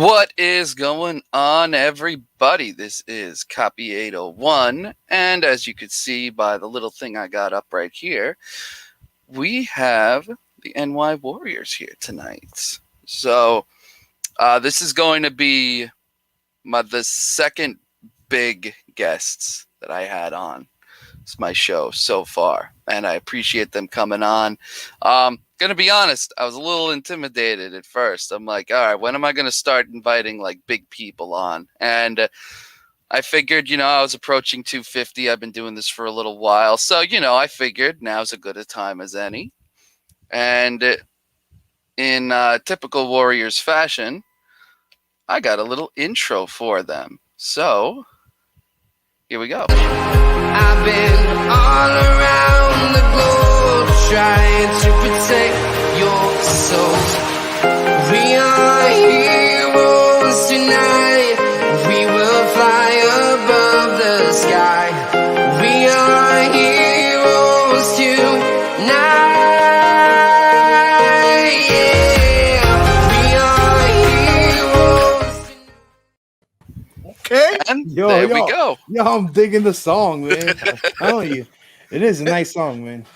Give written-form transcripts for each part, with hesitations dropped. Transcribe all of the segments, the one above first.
What is going on, everybody? This is Copy801, and as you could see by the little thing I got up right here, we have the NY Warriors here tonight. So this is going to be the second big guests that I had on my show so far, and I appreciate them coming on. Gonna be honest, I was a little intimidated at first. I'm like, all right, when am I gonna start inviting like big people on? And I figured, I was approaching 250. I've been doing this for a little while, so I figured now's as good a time as any. And in typical Warriors fashion, I got a little intro for them. So here we go. I've been all around the globe trying to protect your souls. We are heroes tonight. We will fly above the sky. We are heroes tonight. Yeah, we are heroes tonight. Okay. And there we go. Yo, I'm digging the song, man. I'm telling you, it is a nice song, man.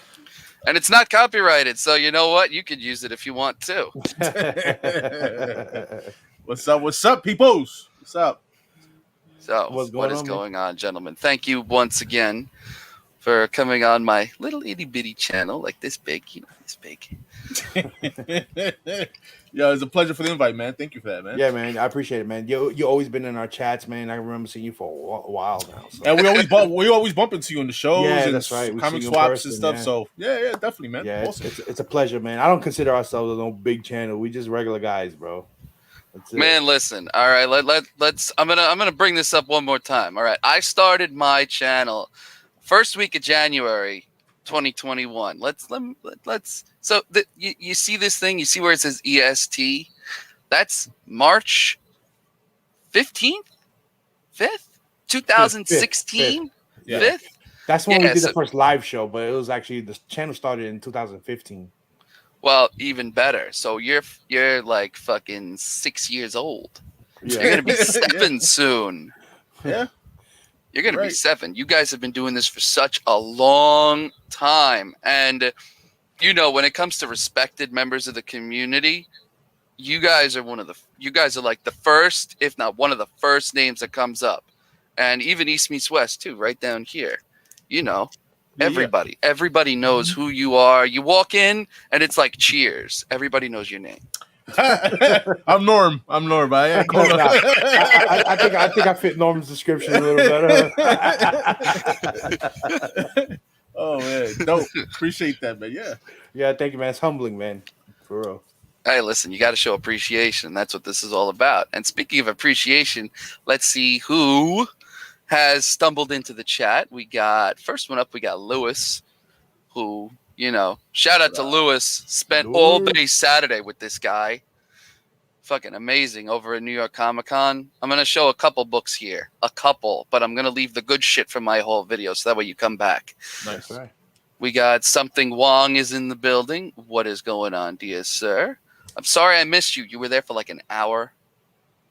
And it's not copyrighted, so you know what? You could use it if you want to. What's up, peoples? What's up? So, what is going on, gentlemen? Thank you once again for coming on my little itty bitty channel, like this big, this big. Yeah, it's a pleasure for the invite, man. Thank you for that, man. Yeah, man, I appreciate it, man. You always been in our chats, man. I remember seeing you for a while now. So. And we always bump into you in the shows, and that's right. Comic swaps and stuff. Yeah. So yeah, definitely, man. Yeah, awesome. it's a pleasure, man. I don't consider ourselves a no big channel. We just regular guys, bro. Man, listen. All right, let's. I'm gonna bring this up one more time. All right, I started my channel first week of January, 2021. Let's. So you see this thing? You see where it says EST? That's March 15th, 5th, 2016, 5th. That's when we did the first live show, but it was actually the channel started in 2015. Well, even better. So you're like fucking 6 years old. Yeah. You're gonna be 7 soon. Yeah. You're gonna be 7. You guys have been doing this for such a long time, and when it comes to respected members of the community, you guys are like the first, if not one of the first names that comes up, and even East meets West too, right down here. Everybody knows who you are. You walk in and it's like cheers. Everybody knows your name. I'm Norm. I think I fit Norm's description a little better. Oh man, dope. Appreciate that, man. Yeah. Thank you, man. It's humbling, man. For real. Hey, listen, you got to show appreciation. That's what this is all about. And speaking of appreciation, let's see who has stumbled into the chat. First one up, we got Lewis, who, shout out to Lewis, spent all day Saturday with this guy. Fucking amazing over at New York Comic Con. I'm going to show a couple books here. But I'm going to leave the good shit for my whole video so that way you come back. Nice. Right. We got Something Wong is in the building. What is going on, dear sir? I'm sorry I missed you. You were there for like an hour.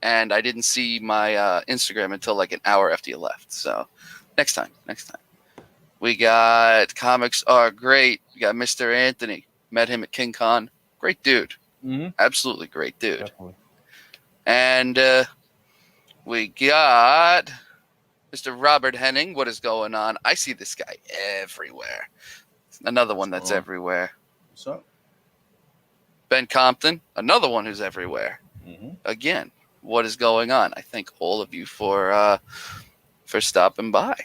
And I didn't see my Instagram until like an hour after you left. So next time. We got Comics Are Great. We got Mr. Anthony. Met him at King Con. Great dude. Mm-hmm. Absolutely great dude. Definitely. And we got Mr. Robert Henning. What is going on? I see this guy everywhere. Another one that's everywhere. What's up? Ben Compton. Another one who's everywhere. Mm-hmm. Again, what is going on? I thank all of you for stopping by.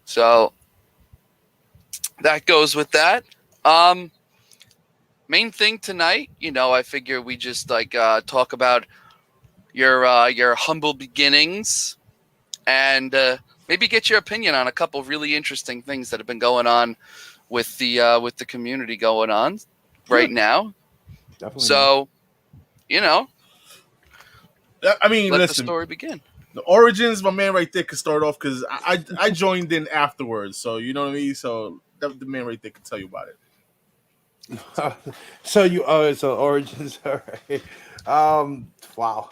So that goes with that. Main thing tonight, I figure we just talk about your humble beginnings and maybe get your opinion on a couple really interesting things that have been going on with the community going on right now. Definitely. So, I mean, let listen, the story begin. The origins, my man right there could start off because I joined in afterwards. So, you know what I mean? So the man right there could tell you about it. So origins, all right. Wow.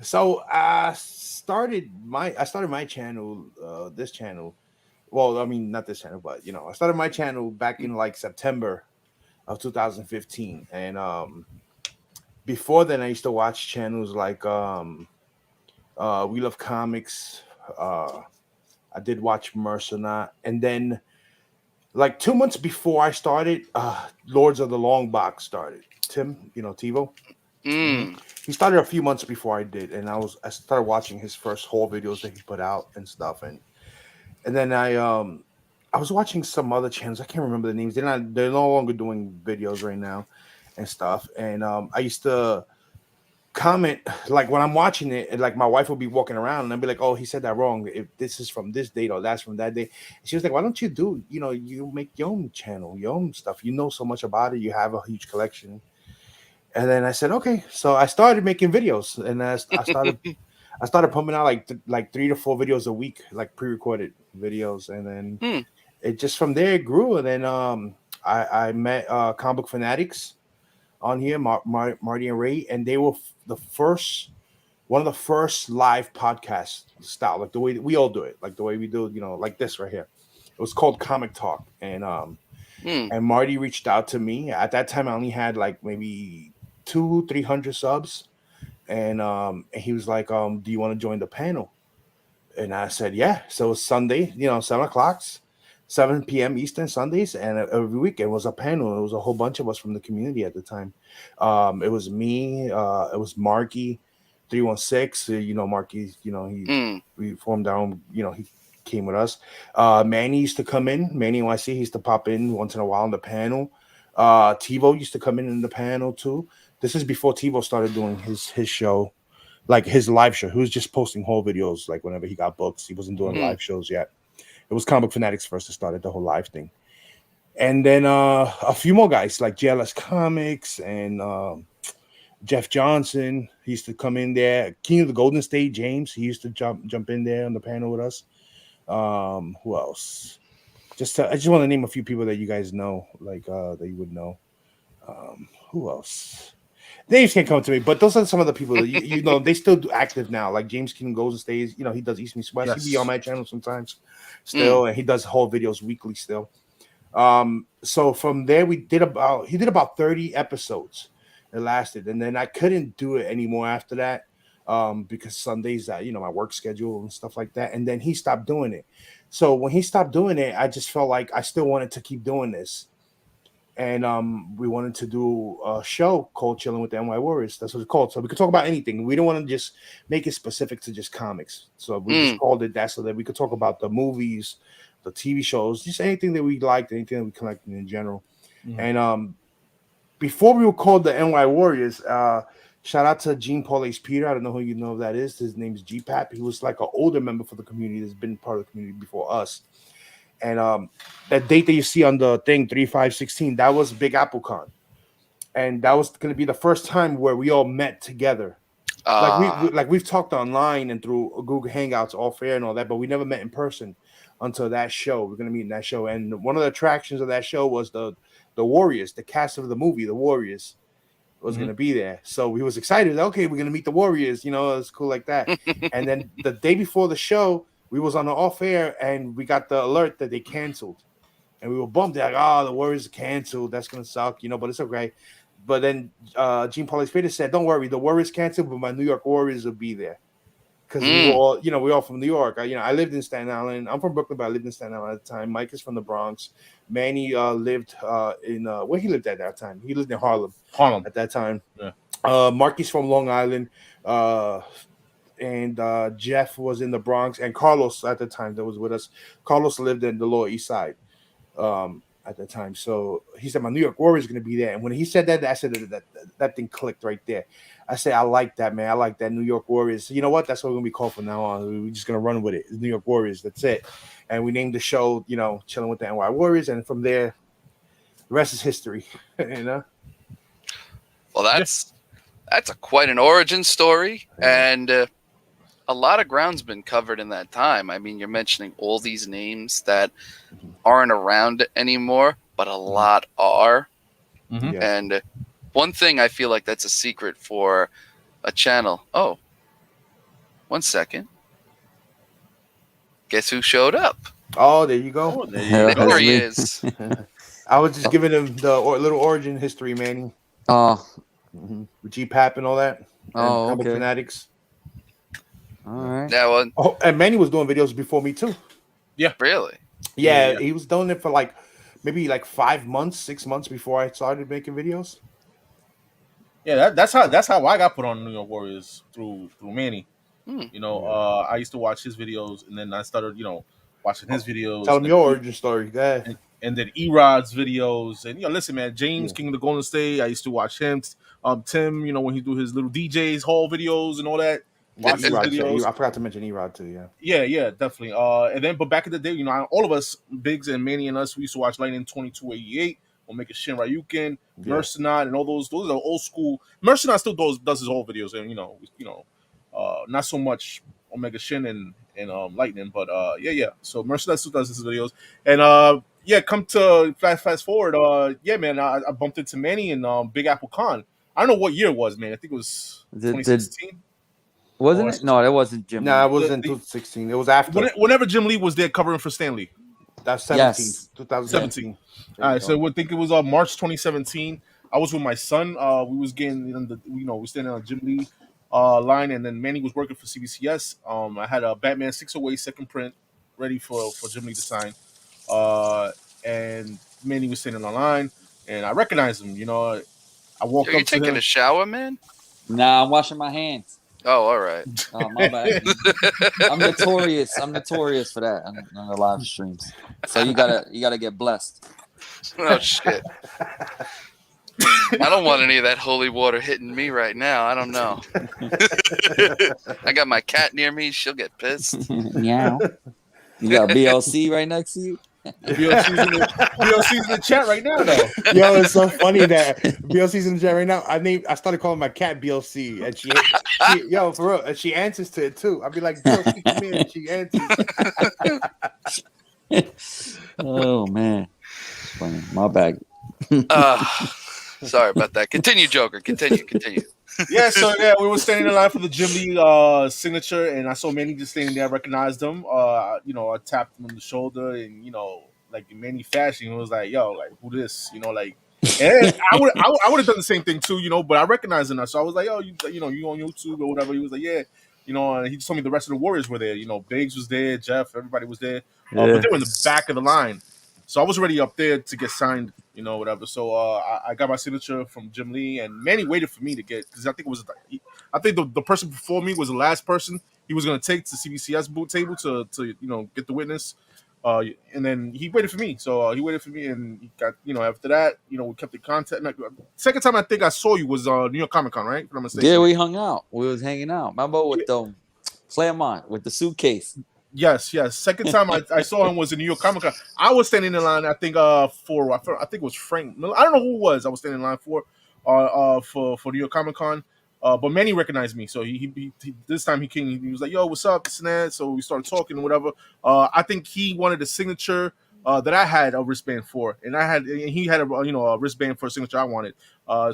So I started my channel, this channel. Well, I mean, not this channel, but I started my channel back in like September of 2015, and before then, I used to watch channels like We Love Comics. Uh, I did watch Mercenat, and then like 2 months before I started, Lords of the Long Box started. Tim, TiVo. Mm. He started a few months before I did, and I started watching his first haul videos that he put out and stuff, and then I was watching some other channels. I can't remember the names. They're no longer doing videos right now and stuff. And I used to comment like when I'm watching it, and like my wife would be walking around and I'd be like, "Oh, he said that wrong. If this is from this date or that's from that date." And she was like, "Why don't you do? You make your own channel, your own stuff. You know so much about it. You have a huge collection." And then I said, "Okay." So I started making videos, and I started pumping out like 3 to 4 videos a week, like pre-recorded videos, and then Mm. it just from there it grew. And then I met Comic Book Fanatics on here, Marty and Ray, and they were one of the first live podcast style, like the way that we all do it, like the way we do, like this right here. It was called Comic Talk, and Marty reached out to me. At that time, I only had like maybe 300 subs, and he was like, "Do you want to join the panel?" And I said, "Yeah." So it's Sunday, 7 o'clock, 7 p.m. Eastern Sundays, and every week it was a panel. It was a whole bunch of us from the community at the time. It was me. It was Marky, 316. Marky. Mm. We formed our own. He came with us. Manny used to come in. Manny NYC. He used to pop in once in a while on the panel. TiVo used to come in the panel too. This is before TiVo started doing his show, like his live show. He was just posting whole videos, like whenever he got books. He wasn't doing live shows yet. It was Comic Fanatics first that started the whole live thing. And then a few more guys like JLS Comics and Jeff Johnson. He used to come in there. King of the Golden State, James. He used to jump in there on the panel with us. Who else? I just want to name a few people that you guys know, like that you would know. Who else? Names can't come to me, but those are some of the people that you know. They still do active now, like James King goes and stays. He does East Meets West. Yes. He be on my channel sometimes, still, and he does whole videos weekly still. So from there, he did about 30 episodes. It lasted, and then I couldn't do it anymore after that, because Sundays, my work schedule and stuff like that. And then he stopped doing it. So when he stopped doing it, I just felt like I still wanted to keep doing this. And we wanted to do a show called Chilling with the NY Warriors. That's what it's called. So we could talk about anything. We don't want to just make it specific to just comics. So we just called it that so that we could talk about the movies, the TV shows, just anything that we liked, anything that we collected in general. And before we were called the NY Warriors, shout out to Gene Paul Ace Peter. I don't know who you know that is. His name is G-Pap. He was like an older member for the community that's been part of the community before us. And that date that you see on the thing, 3/5/16, that was Big Apple Con. And that was going to be the first time where we all met together. Like we've talked online and through Google Hangouts, all fair and all that, but we never met in person until that show. We're going to meet in that show. And one of the attractions of that show was the Warriors, the cast of the movie, The Warriors, was going to be there. So we was excited. Okay, we're going to meet the Warriors. It's cool like that. And then the day before the show, we was on the off air and we got the alert that they canceled. And we were bummed. They're like, the Warriors are canceled. That's going to suck, but it's okay. But then Gene Paul's Peter said, "Don't worry, the Warriors canceled, but my New York Warriors will be there." Because we were all from New York. I lived in Staten Island. I'm from Brooklyn, but I lived in Staten Island at the time. Mike is from the Bronx. Manny lived in where he lived at that time. He lived in Harlem at that time. Yeah. Marky's from Long Island. And Jeff was in the Bronx, and Carlos at the time that was with us. Carlos lived in the Lower East Side at the time. So he said, "My New York Warriors is going to be there." And when he said that, I said that thing clicked right there. I said, "I like that, man. I like that New York Warriors." So you know what? That's what we're going to be called from now on. We're just going to run with it. It's New York Warriors. That's it. And we named the show, Chilling with the NY Warriors. And from there, the rest is history. Well, that's quite an origin story. Yeah. And a lot of ground's been covered in that time. I mean, you're mentioning all these names that aren't around anymore, but a lot are. And one thing I feel like that's a secret for a channel. Oh, 1 second. Guess who showed up? Oh, there you go. There he is. I was just giving him the little origin history, Manny. Oh. With G-Pap and all that. And Comic Fanatics. All right. That one. Oh, and Manny was doing videos before me too. Yeah. Really? Yeah, he was doing it for like maybe like 5 months, 6 months before I started making videos. Yeah, that's how I got put on New York Warriors through Manny. You know, I used to watch his videos, and then I started, watching his videos. Tell him your origin story. Go ahead. And then Erod's videos, and listen, man, James King of the Golden State. I used to watch him. Tim, when he do his little DJs haul videos and all that. Watch his videos. I forgot to mention Erod too. Yeah, definitely. And then, but back in the day, all of us, Biggs and Manny and us, we used to watch Lightning 2288. Omega Shin Ryukin, Mercenaut, and all those are old school. Mercenaut still does his old videos, and not so much Omega Shin and Lightning, but yeah. So Mercenaut still does his videos, and come to fast forward, man, I bumped into Manny and Big Apple Con. I don't know what year it was, man. I think it was 2016. Wasn't it? No, that wasn't Jim. No, it wasn't 2016. It was after. Whenever Jim Lee was there covering for Stanley. That's 2017. All right, so I would think it was March 2017. I was with my son. We was getting we standing on Jim Lee line, and then Manny was working for CBCS. I had a Batman 608 second print ready for Jim Lee to sign, and Manny was standing on line, and I recognized him. I walked up to him. Are you taking a shower, man? Nah, I'm washing my hands. Oh, all right. Oh, my bad. I'm notorious for that on the live streams. So you gotta get blessed. Oh shit. I don't want any of that holy water hitting me right now. I don't know. I got my cat near me. She'll get pissed. Yeah. You got BLC right next to you? BLC's in the chat right now, though. Yo, it's so funny that BLC's in the chat right now. I started calling my cat BLC, and she for real, and she answers to it too. I'll be like, BLC, come here, and she answers. Oh man, funny. My bad. Sorry about that. Continue, Joker. Continue. Yeah, so we were standing in line for the Jim Lee signature, and I saw Manny just standing there. I recognized him. I tapped him on the shoulder, and like in Manny fashion, it was like, "Yo, like who this?" And I would have done the same thing too, but I recognized him. So I was like, "Oh, you on YouTube or whatever?" He was like, "Yeah." And he just told me the rest of the Warriors were there. Biggs was there, Jeff, everybody was there, but they were in the back of the line. So I was already up there to get signed, whatever. So I got my signature from Jim Lee, and Manny waited for me to get, because I think the person before me was the last person he was going to take to CBCS boot table to get the witness. And then he waited for me. So he waited for me, and he got, after that, we kept in contact. Second time I think I saw you was New York Comic Con, right? If I'm mistaken. Yeah, we hung out. We was hanging out. Remember with Claremont with the suitcase. Yes. Second time I saw him was in New York Comic Con. I was standing in line. I think I think it was Frank Miller. I don't know who it was. I was standing in line for New York Comic Con. But Manny recognized me, so he this time he came. He was like, "Yo, what's up?" This and that. So we started talking and whatever. I think he wanted a signature that I had a wristband for, and he had a wristband for a signature I wanted.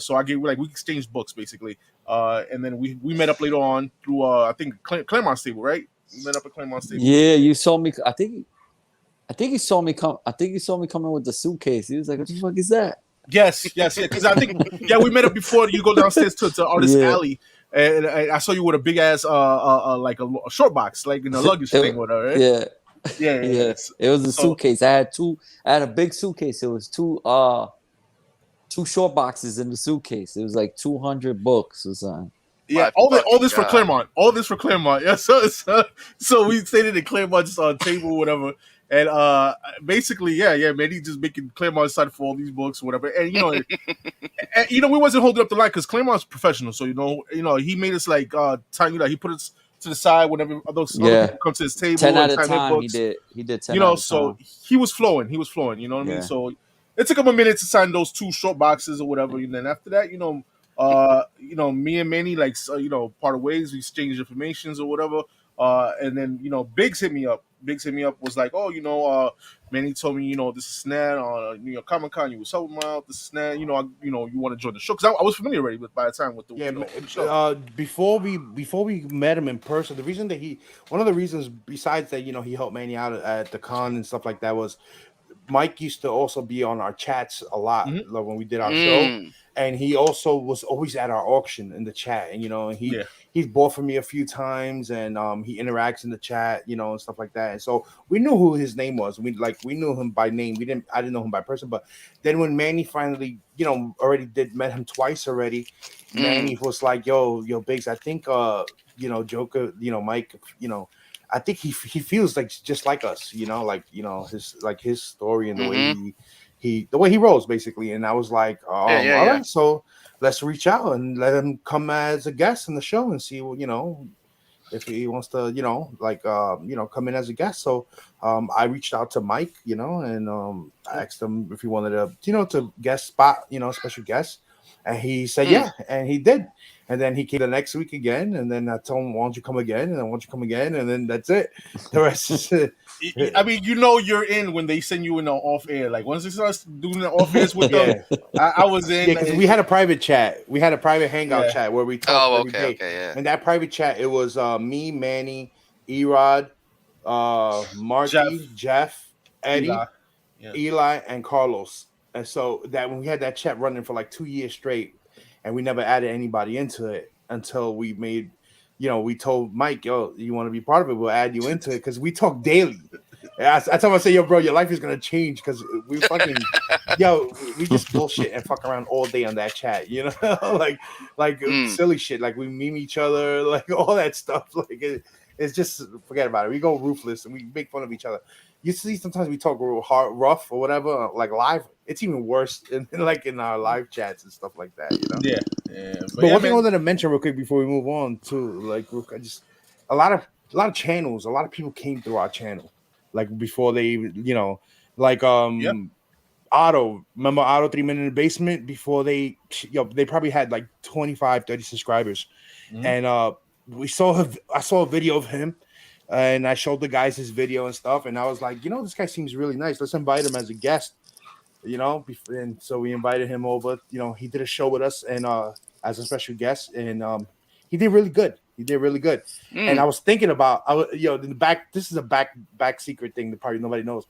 So I gave we exchanged books basically, and then we met up later on through I think Claremont's table, right? We met up at Claremont's table. Yeah, you saw me. I think you saw me come. I think you saw me coming with the suitcase. He was like, "What the fuck is that?" Yes. Because I think we met up before you go downstairs to Artist Alley, and I saw you with a big ass like a short box, like in a luggage thing with her, right? Yeah. It was a suitcase. I had a big suitcase. It was two short boxes in the suitcase. It was like 200 books or something. Yeah, all this for Claremont. All this for Claremont. Yeah, so we stayed in Claremont's table, whatever. And basically, man, he's just making Claremont side for all these books, whatever. And we wasn't holding up the line because Claremont's professional. So he made us like time. He put us to the side whenever other people come to his table. 10 at a time. He did 10. So he was flowing. You know what I mean? So it took him a minute to sign those two short boxes or whatever. And then after that, me and Manny part of ways. We exchanged informations or whatever. And then Biggs hit me up. Was like, "Oh, Manny told me, this is Snan on New York Comic Con. You was helping him out. This is Snan. You want to join the show because I was familiar already by the time with the the show. Before we met him in person, the reason that one of the reasons besides that he helped Manny out at the con and stuff like that was Mike used to also be on our chats a lot like when we did our show, and he also was always at our auction in the chat, and he's bought from me a few times, and he interacts in the chat, and stuff like that. And so we knew who his name was. We knew him by name. I didn't know him by person, but then when Manny finally, met him twice already, Manny was like, yo, Biggs, I think Joker, Mike, I think he feels like just like us, his story and the way the way he rolls basically. And I was like, all right, so let's reach out and let him come as a guest in the show and see if he wants to, come in as a guest. So I reached out to Mike, and I asked him if he wanted to guest spot, special guest. And he said, yeah, and he did. And then he came the next week again. And then I told him, why don't you come again? And then why don't you come again? And then that's it. The rest is it. I mean, you're in when they send you in the off air. Like once they start doing the off airs with them, I was in. Yeah, because we had a private chat. We had a private hangout chat where we talked every day. Okay, yeah. And that private chat, it was me, Manny, Erod, Marky, Jeff, Eddie, Eli, and Carlos. And so that when we had that chat running for like 2 years straight, and we never added anybody into it until we made, we told Mike, yo, you want to be part of it? We'll add you into it because we talk daily. I told him, I say, yo, bro, your life is gonna change because we fucking, we just bullshit and fuck around all day on that chat, like silly shit, like we meme each other, like all that stuff, like it's just forget about it. We go ruthless and we make fun of each other. You see, sometimes we talk real hard, rough or whatever, like live. It's even worse in our live chats and stuff like that, Yeah. But one thing I wanted to mention real quick before we move on too, like a lot of channels, a lot of people came through our channel, like before they even, Otto. Remember Otto 3 Men in the Basement? Before they probably had like 25, 30 subscribers, and I saw a video of him. And I showed the guys his video and stuff, and I was like, this guy seems really nice. Let's invite him as a guest, And so we invited him over. He did a show with us and as a special guest, and he did really good. And I was thinking about, in the back. This is a back secret thing that probably nobody knows.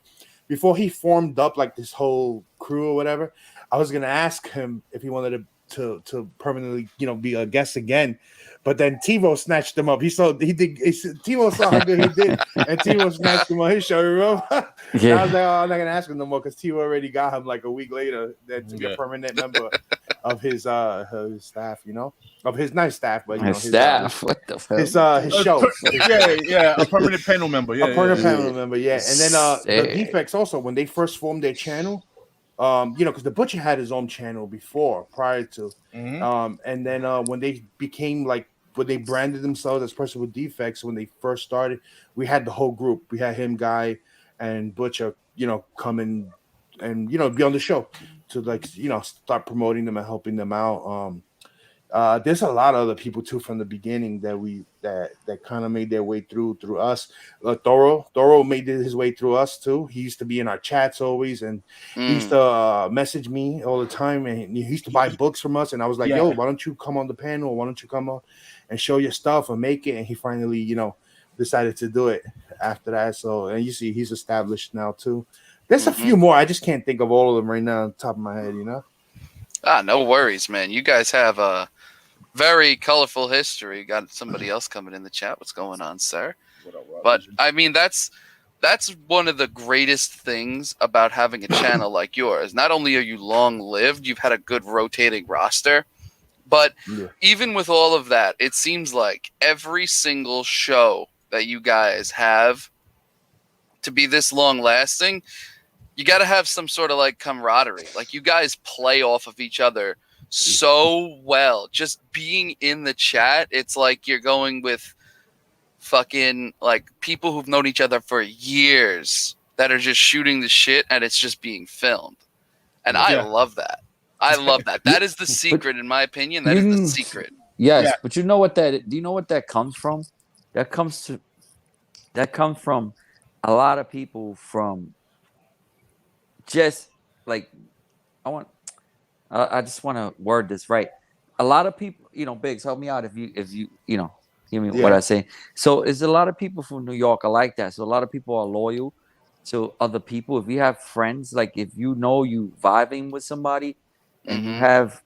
Before he formed up like this whole crew or whatever, I was gonna ask him if he wanted to permanently, be a guest again. But then TiVo snatched him up. TiVo saw how good he did, and TiVo snatched him on his show. Remember? Yeah. I was like, I'm not gonna ask him no more because TiVo already got him like a week later to be a permanent member of his staff. Of his nice staff, but his staff. What the fuck? His show. A permanent panel member. Yeah, a permanent panel member. Yeah, and then the Defects also when they first formed their channel. Because the Butcher had his own channel prior to, and then when they became like when they branded themselves as Person with Defects when they first started, we had the whole group. We had him, Guy, and Butcher, come in and be on the show to start promoting them and helping them out. There's a lot of other people too from the beginning that kind of made their way through us. Thorough made his way through us too. He used to be in our chats always, and he used to message me all the time, and he used to buy books from us. And I was like, yo, why don't you come on the panel? Why don't you come on and show your stuff and make it? And he finally, decided to do it after that. So, and you see, he's established now too. There's a few more. I just can't think of all of them right now on the top of my head. No worries, man. You guys have a very colorful history. Got somebody else coming in the chat. What's going on, sir? But I mean, that's one of the greatest things about having a channel like yours. Not only are you long lived, you've had a good rotating roster, but even with all of that, it seems like every single show that you guys have to be this long lasting, you got to have some sort of like camaraderie. Like you guys play off of each other so well. Just being in the chat, it's like you're going with fucking like people who've known each other for years that are just shooting the shit and it's just being filmed. And I love that. I love that. That is the secret, in my opinion. That is the secret. Yes, but you know what do you know what that comes from? That comes from a lot of people from just like I just want to word this right. A lot of people, Biggs, help me out if you hear me what I say. So it's a lot of people from New York are like that. So a lot of people are loyal to other people. If you have friends, like if you vibing with somebody and you have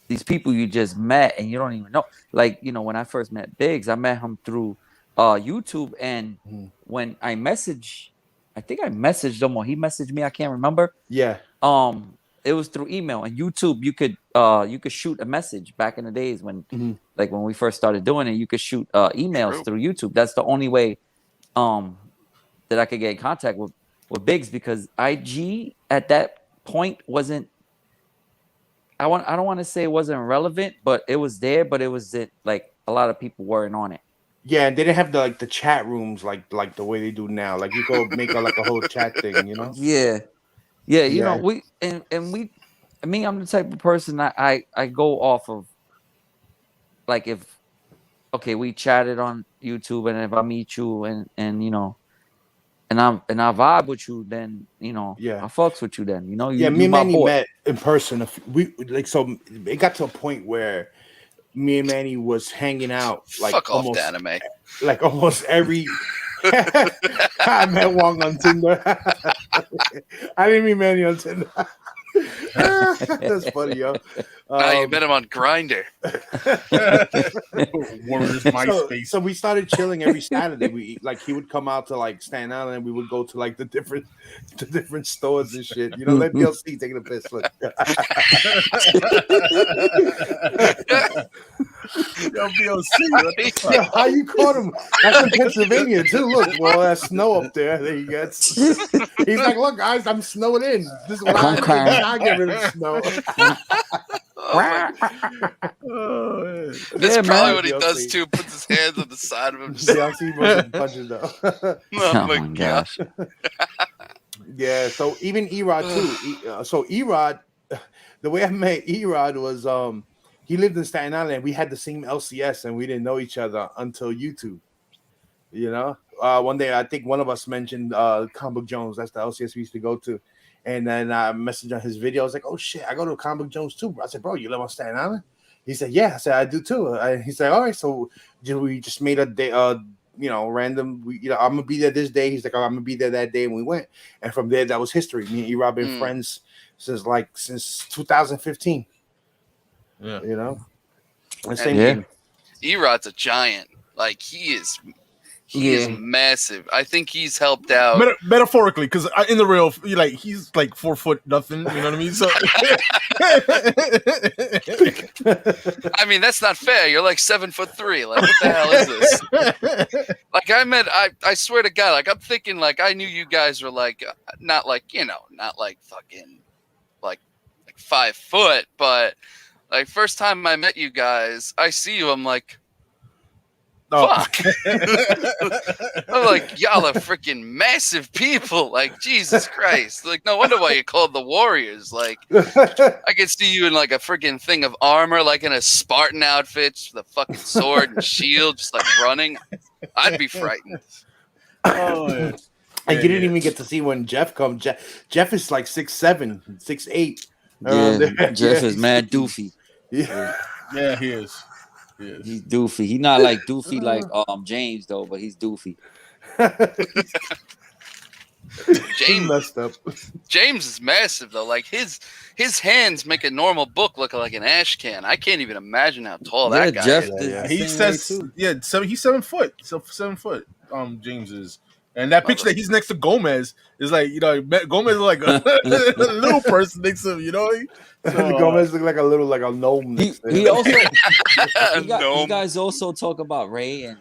these people you just met and you don't even know. Like, when I first met Biggs, I met him through YouTube. And when I think I messaged him or he messaged me, I can't remember. Yeah. It was through email and YouTube. You could shoot a message back in the days when like when we first started doing it, you could shoot emails through YouTube. That's the only way that I could get in contact with Biggs, because IG at that point wasn't, I don't want to say it wasn't relevant, but it was there, but it was like a lot of people weren't on it. Yeah, and they didn't have the chat rooms like the way they do now. Like you go make a whole chat thing, Yeah. I'm the type of person I go off of, like, if we chatted on YouTube, and if I meet you and I vibe with you, then I fucks with you. Then me and Manny met in person. So it got to a point where me and Manny was hanging out like almost anime, like almost every. I met Wong on Tinder. I didn't meet Manny on Tinder. That's funny, yo. You met him on Grindr. So we started chilling every Saturday. He would come out to like Staten Island, and we would go to like the different stores and shit. Let DLC taking a piss. Look. Yo, BLC. Yo, how you caught him? That's in Pennsylvania too. Look, well, that's snow up there. There he gets. He's like, look, guys, I'm snowing in. This is what I get rid of the snow. That's probably what he does too. Puts his hands on the side of him. DLC punches though. Oh my gosh. Yeah. So even Erod too. So Erod, the way I met Erod was he lived in Staten Island. We had the same LCS, and we didn't know each other until YouTube. One day I think one of us mentioned Comic Book Jones. That's the LCS we used to go to. And then I messaged on his video. I was like, "Oh shit, I go to Comic Book Jones too." I said, "Bro, you live on Staten Island?" He said, "Yeah." I said, "I do too." He said, "All right, so we just made a day, random. I'm gonna be there this day." He's like, "Oh, I'm gonna be there that day," and we went. And from there, that was history. Me and E-Rob been friends since 2015. Yeah, same thing. E-Rod's a giant. Like he is massive. I think he's helped out metaphorically, because in the real, he's like 4 foot nothing. You know what I mean? So, I mean, that's not fair. You're like 7'3". Like, what the hell is this? Like, I swear to God, like I'm thinking, like I knew you guys were like not like fucking like 5 foot, but like first time I met you guys, I see you, I'm like, fuck. I'm like, y'all are freaking massive people. Like, Jesus Christ. Like, no wonder why you called the Warriors. Like, I could see you in like a freaking thing of armor, like in a Spartan outfit, with a fucking sword and shield, just like running. I'd be frightened. Oh, and you didn't even get to see when Jeff come. Jeff is like 6'7", 6'8". Yeah, Jeff is mad doofy. Yeah, he is. He's doofy. He's not like doofy like James though, but he's doofy. James messed up. James is massive though. Like his hands make a normal book look like an ash can. I can't even imagine how tall that guy Jeff is. Yeah. He says, he's 7 foot. So 7 foot. James is. And that picture that he's next to Gomez is like, Gomez is like a little person next to him, So, Gomez look like a gnome. He also, you guys also talk about Ray and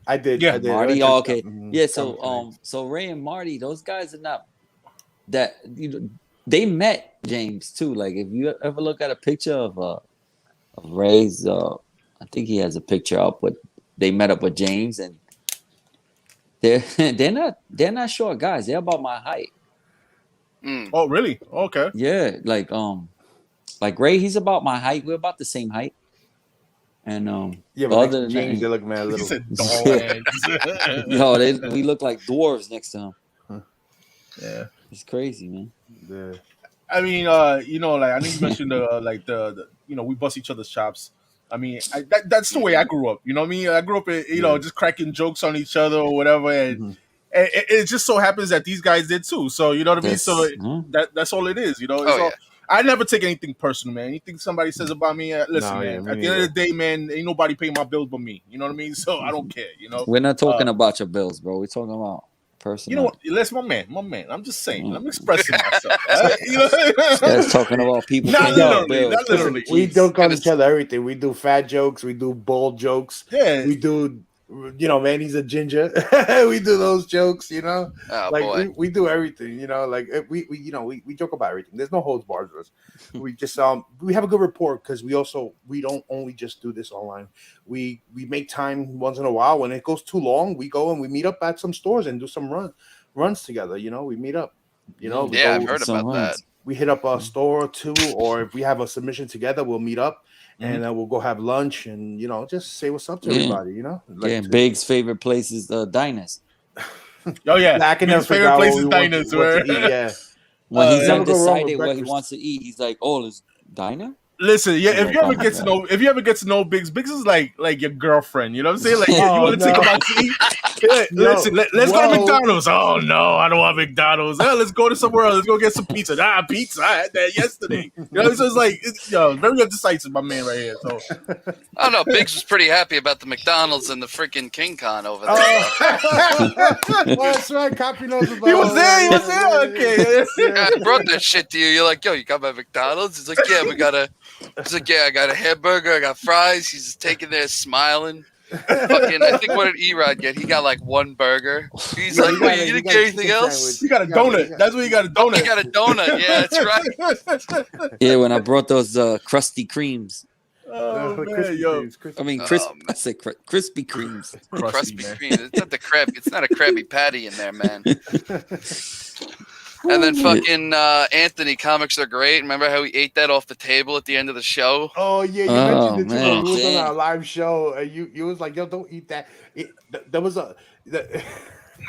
I did. Marty. Oh, okay, yeah. So Ray and Marty, those guys are not that. They met James too. Like if you ever look at a picture of Ray's, I think he has a picture up with. They met up with James, and they're not short guys. They're about my height. Oh, really? Okay. Yeah, like Ray, he's about my height. We're about the same height. And but other than James, they look mad little. We look like dwarves next to him. Yeah. It's crazy, man. Yeah. I mean, you know, like I know you mentioned like the you know, we bust each other's chops. I mean, that's the way I grew up. You know what I mean? I grew up, you know, just cracking jokes on each other or whatever, and it just so happens that these guys did too. So you know what I mean? So that's all it is. You know, it's all. I never take anything personal, man. Anything somebody says about me, listen, man. At the end of the day, man, ain't nobody paying my bills but me. You know what I mean? So I don't care. You know, we're not talking about your bills, bro. We're talking about personal. You know what? That's my man. I'm just saying. I'm expressing myself. You know? That's talking about people. Not literally. Not literally. We joke on each other everything. We do fat jokes. We do bald jokes. Yeah. We do. You know, man, he's a ginger. We do those jokes, you know. We do everything, you know. Like we joke about everything. There's no holds bars with us. We just we have a good rapport because we don't only just do this online. We make time once in a while. When it goes too long, we go and we meet up at some stores and do some runs together. You know, we meet up. You know, I've heard about that. We hit up a store or two, or if we have a submission together, we'll meet up. And we'll go have lunch and, you know, just say what's up to everybody, you know? Like Big's favorite place is diners. Oh, yeah. I can never figure out what diners what to eat, yeah. When he's undecided what he wants to eat, he's like, oh, it's diner? Listen, if you ever get to know Biggs is like your girlfriend, you know what I'm saying? Like, you want to take him out to eat? Yeah, listen, let's go to McDonald's. Oh no, I don't want McDonald's. Let's go to somewhere else. Let's go get some pizza. Pizza. I had that yesterday. You know, so it's like, very undecisive, my man right here. So I don't know. Biggs was pretty happy about the McDonald's and the freaking King Con over there. That's right. Copy knows about. He was there. Okay. I brought that shit to you. You're like, yo, you got my McDonald's? It's like, yeah, He's like, yeah, I got a hamburger, I got fries. He's just taking there smiling. Fucking, I think what did E-Rod get? He got like one burger. He's like, wait, you didn't get anything else? You got a donut. That's what you got, a donut. He got a donut. Yeah, that's right. Yeah, when I brought those crusty creams. Oh, man, yo. I mean, I said Krispy Kremes. Crusty cream. It's not the crab. It's not a Krabby Patty in there, man. And then fucking Anthony, comics are great. Remember how he ate that off the table at the end of the show? Oh yeah, you mentioned it too. He was on our live show, and you was like, "Yo, don't eat that." There was a.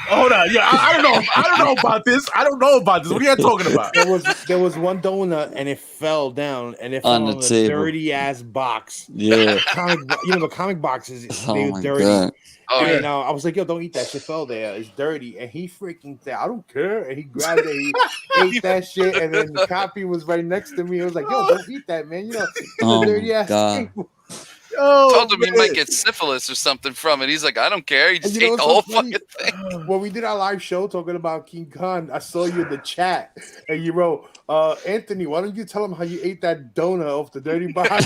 Hold on, yeah, I don't know about this. What are you talking about? There was one donut, and it fell down, and it fell on the dirty ass box. Yeah, the comic boxes they were dirty. God. Oh, and I was like, yo, don't eat that shit. Fell there. It's dirty. And he freaking said, I don't care. And he grabbed it. He ate that shit. And then the copy was right next to me. I was like, yo, don't eat that, man. You know, it's a dirty ass thing. Told him he might get syphilis or something from it. He's like, I don't care. He just ate the whole fucking thing. When we did our live show talking about King Khan, I saw you in the chat and you wrote, Anthony, why don't you tell him how you ate that donut off the dirty box?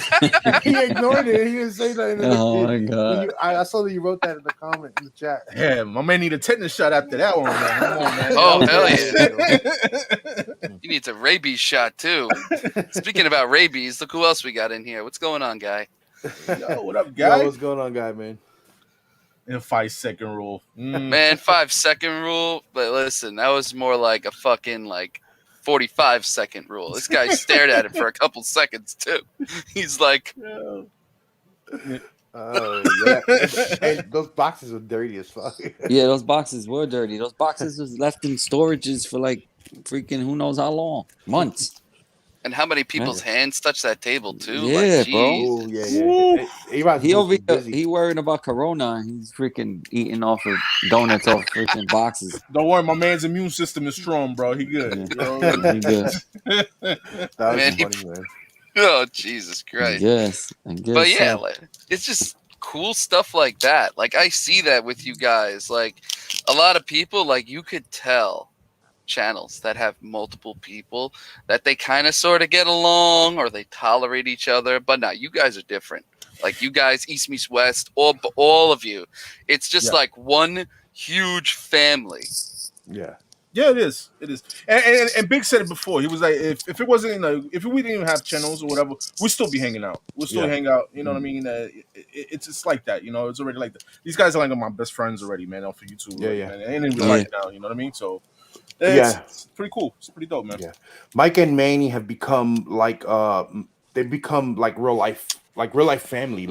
He ignored it. He didn't say that. Oh my God. I saw that you wrote that in the comment in the chat. Yeah, my man need a tetanus shot after that one, man. Come on, man. Oh, hell yeah. He needs a rabies shot, too. Speaking about rabies, look who else we got in here. What's going on, guy? Yo, what up, guy? Yo, what's going on, guy, man? In 5-second rule. Man, 5-second rule. But listen, that was more like a fucking 45-second rule. This guy stared at it for a couple seconds, too. He's like... Oh, yeah. And those boxes were dirty as fuck. Yeah, those boxes were dirty. Those boxes was left in storages for freaking who knows how long. Months. And how many people's hands touch that table too? Yeah, bro. Ooh, yeah. He over here, he worrying about Corona. He's freaking eating off of donuts off freaking boxes. Don't worry, my man's immune system is strong, bro. He good. Yeah. He good. That was funny, man. Oh, Jesus Christ. Yes. I guess but yeah, it's just cool stuff like that. Like I see that with you guys. Like a lot of people, you could tell channels that have multiple people that they kind of sort of get along or they tolerate each other, but now you guys are different. Like you guys, East meets West, all of you, it's just like one huge family. Yeah, it is. And Big said it before. He was like, if it wasn't if we didn't even have channels or whatever, we'd still be hanging out. We'll still hang out. You know what I mean? It's just like that. You know, it's already like that. These guys are like my best friends already, man. For YouTube, man. And in real life now. You know what I mean? So. It's pretty cool. It's pretty dope, man. Yeah, Mike and Manny have become they become real life family.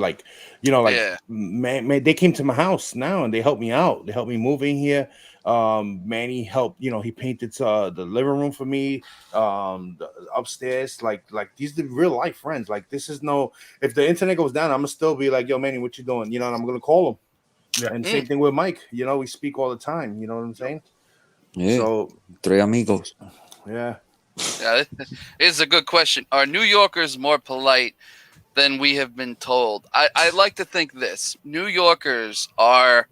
Man, they came to my house now and they help me out. They help me move in here. Manny helped, he painted the living room for me, the upstairs. Like these are real life friends. Like this is no, if the internet goes down, I'm gonna still be like, yo, Manny, what you doing? And I'm gonna call him. Yeah. And same thing with Mike. We speak all the time. You know what I'm saying? Yeah. So tres amigos. Yeah. Yeah, it's a good question. Are New Yorkers more polite than we have been told? I like to think this. New Yorkers are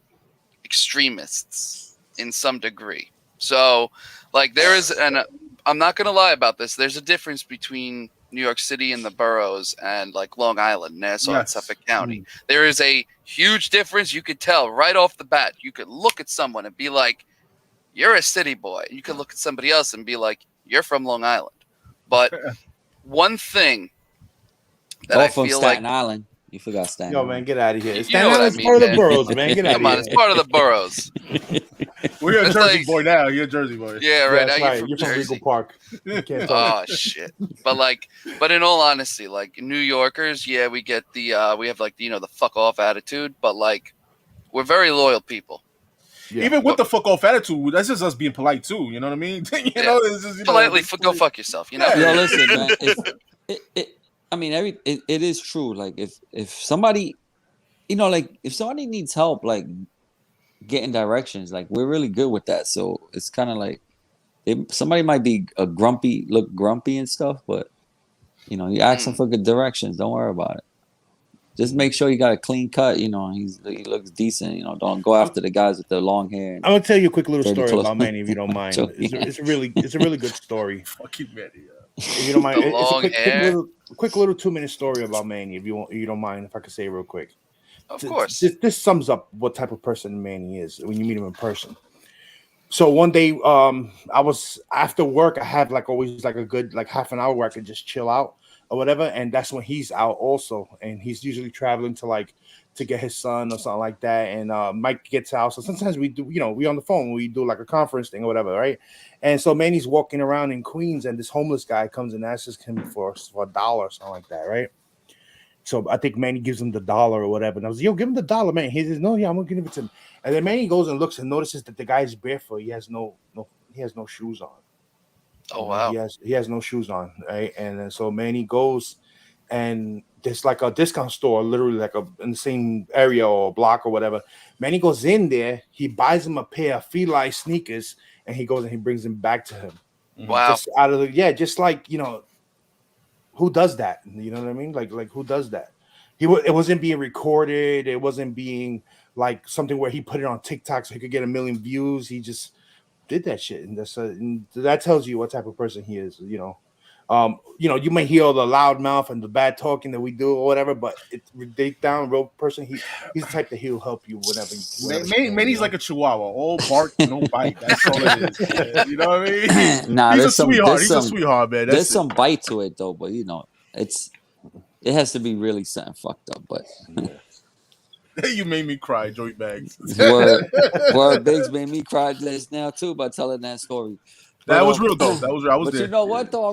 extremists in some degree. So, like, there is, and I'm not going to lie about this, there's a difference between New York City and the boroughs and, like, Long Island, Nassau, and Suffolk County. There is a huge difference. You could tell right off the bat. You could look at someone and be like, you're a city boy. You could look at somebody else and be like, you're from Long Island. But one thing that I feel Staten like Island. You forgot Staten Island. Yo, man, get out of here. Staten Island's part of the boroughs, man. Get out of here. Come on, it's part of the boroughs. We're a Jersey boy now. You're a Jersey boy. Yeah, right. Yeah, now you're from Regal Park. Oh shit! But in all honesty, like New Yorkers, yeah, we get the we have like the fuck off attitude, but like we're very loyal people. Yeah. Even with the fuck off attitude, that's just us being polite too. You know what I mean? It's just, politely, go fuck yourself. Yo, listen, man. I mean, it is true. Like if somebody, like if somebody needs help, like getting directions, like we're really good with that. So it's kind of like somebody might be look grumpy and stuff, but you ask them for good directions. Don't worry about it. Just make sure you got a clean cut. He looks decent. Don't go after the guys with the long hair. I'm gonna tell you a quick little story about Manny, if you don't mind. It's a really good story. Fuck you, Manny. If you don't mind, it's a quick little 2-minute story about Manny. If you don't mind, if I could say it real quick. Of course. This sums up what type of person Manny is when you meet him in person. So one day, I was after work. I have always a good half an hour where I could just chill out or whatever, and that's when he's out also, and he's usually traveling to get his son or something like that. And Mike gets out, so sometimes we do, we on the phone, we do a conference thing or whatever, right? And so Manny's walking around in Queens, and this homeless guy comes and asks him for $1 or something like that, right? So I think Manny gives him the $1 or whatever, and I was, yo, give him the $1, man. He says, no, yeah, I'm gonna give it to him. And then Manny goes and looks and notices that the guy's barefoot. He has no shoes on. Oh wow. He has no shoes on, right? And then so Manny goes, and there's a discount store, literally in the same area or block or whatever. Manny goes in there, he buys him a pair of Feli sneakers, and he goes and he brings them back to him. Wow. Just out of who does that? You know what I mean? Like who does that? It wasn't being recorded. It wasn't being something where he put it on TikTok so he could get 1 million views. He just did that shit, and that tells you what type of person he is. You may hear all the loud mouth and the bad talking that we do or whatever, but deep down, real person, he's the type that he'll help you whenever. Manny's like a chihuahua, all bark, no bite. That's all it is. You know what I mean? Nah, he's a sweetheart. He's a sweetheart, man. There's some bite to it though, but it has to be really something fucked up. But you made me cry, Joey Bags. Word Biggs made me cry just now too by telling that story. That was real though. That was real. I was but there. You know what though?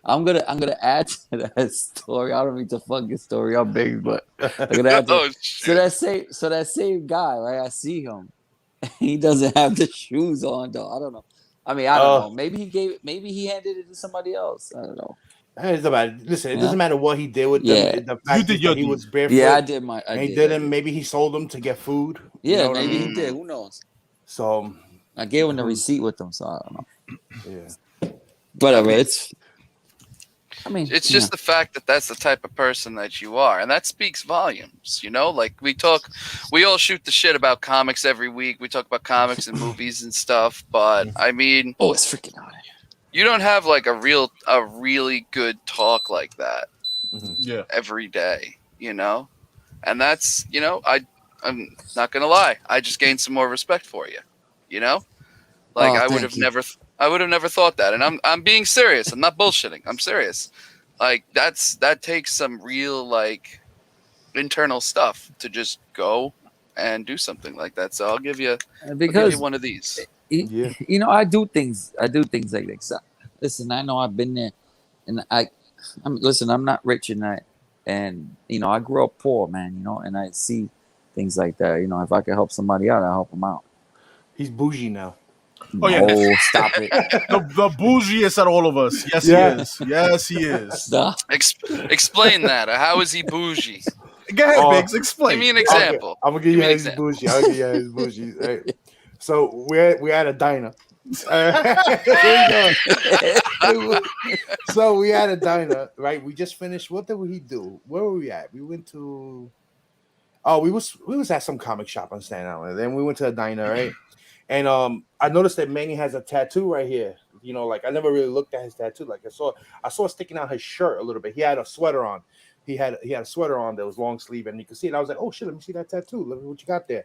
I'm gonna add to that story. I don't mean to fuck your story up, Biggs, but I'm gonna add to so that same guy, right? I see him. He doesn't have the shoes on though. I don't know. I mean, I don't know. Maybe he handed it to somebody else. I don't know. It doesn't matter. Listen, it doesn't matter what he did with them. The fact that he was barefoot. Yeah, I did my. He didn't. Maybe he sold them to get food. Yeah, maybe he did. Who knows? So I gave him the receipt with them, so I don't know. Yeah, whatever. It's just the fact that that's the type of person that you are, and that speaks volumes. Like we all shoot the shit about comics every week. We talk about comics and movies and stuff, but I mean, it's freaking out. You don't have a really good talk like that every day, and that's, I'm not going to lie. I just gained some more respect for you, I would have never thought that. And I'm being serious. I'm not bullshitting. I'm serious. That takes some real internal stuff to just go and do something like that. So I'll give you one of these. I do things like that. Listen, I know I've been there, and I'm not rich, and I grew up poor, man. And I see things like that. If I can help somebody out, I help them out. He's bougie now. Oh yeah, oh, stop it. the bougiest out of all of us. Yes, he is. Yes, he is. Explain that. How is he bougie? Go ahead, Biggs. Explain. Give me an example. I'm gonna give you his bougie. I'll give you his bougie. Right. So we're at a diner. So we had a diner, right? We just finished. What did we do? Where were we at? We went to. Oh, we was at some comic shop on Staten Island. Then we went to a diner, right? And I noticed that Manny has a tattoo right here. You know, like I never really looked at his tattoo. Like I saw it sticking out his shirt a little bit. He had a sweater on. He had a sweater on that was long sleeve, and you could see it. I was like, oh shit, let me see that tattoo. Look at what you got there.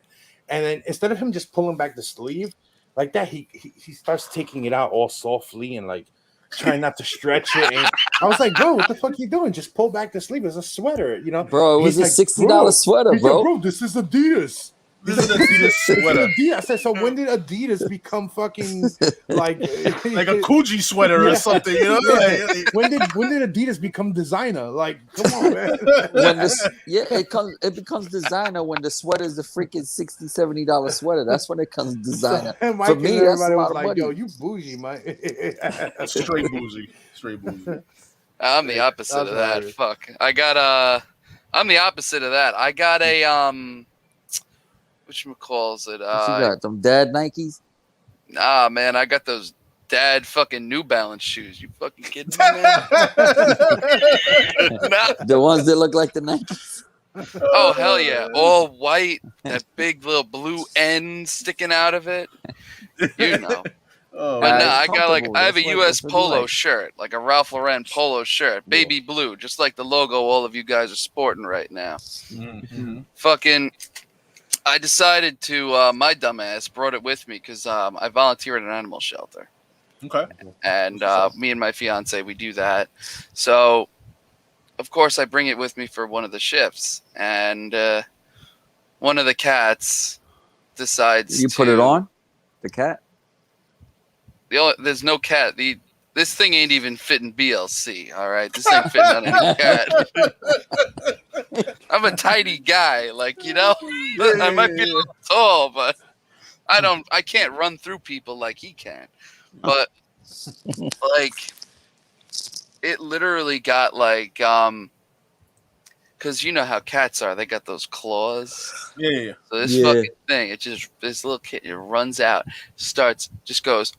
And then instead of him just pulling back the sleeve like that, he starts taking it out all softly and like trying not to stretch it. And I was like, bro, what the fuck are you doing? Just pull back the sleeve. It's a sweater, you know. Bro, it was a $60 sweater, bro. Like, bro, this is Adidas. This is Adidas sweater. I said, so when did Adidas become fucking like a Coogee sweater or something? You know, when did Adidas become designer? Like, come on, man. It becomes designer when the sweater is the freaking $60-$70 sweater. That's when it comes designer. So, for me, that's a lot of money. Yo, you bougie, Mike. Straight bougie. I'm the opposite of that. Fuck. I'm the opposite of that. I got a whatchamacallit? What you got? Them dad Nikes? Nah, man, I got those dad fucking New Balance shoes. You fucking kidding me, man? The ones that look like the Nikes? Oh, hell yeah. All white, that big little blue end sticking out of it. You know. Oh, but no, I have a US polo shirt, like a Ralph Lauren polo shirt, baby blue, just like the logo all of you guys are sporting right now. Mm-hmm. Fucking, I decided to, my dumbass brought it with me because I volunteer at an animal shelter. Okay. And me and my fiance, we do that. So, of course, I bring it with me for one of the shifts. And one of the cats decides You put it on? The cat? There's no cat. This thing ain't even fitting BLC, all right? This ain't fitting on any cat. I'm a tiny guy, like, you know? I might be a little tall, but I can't run through people like he can. But, like, it literally got, like, because you know how cats are. They got those claws. Yeah. So this fucking thing, this little kid, it runs out, just goes,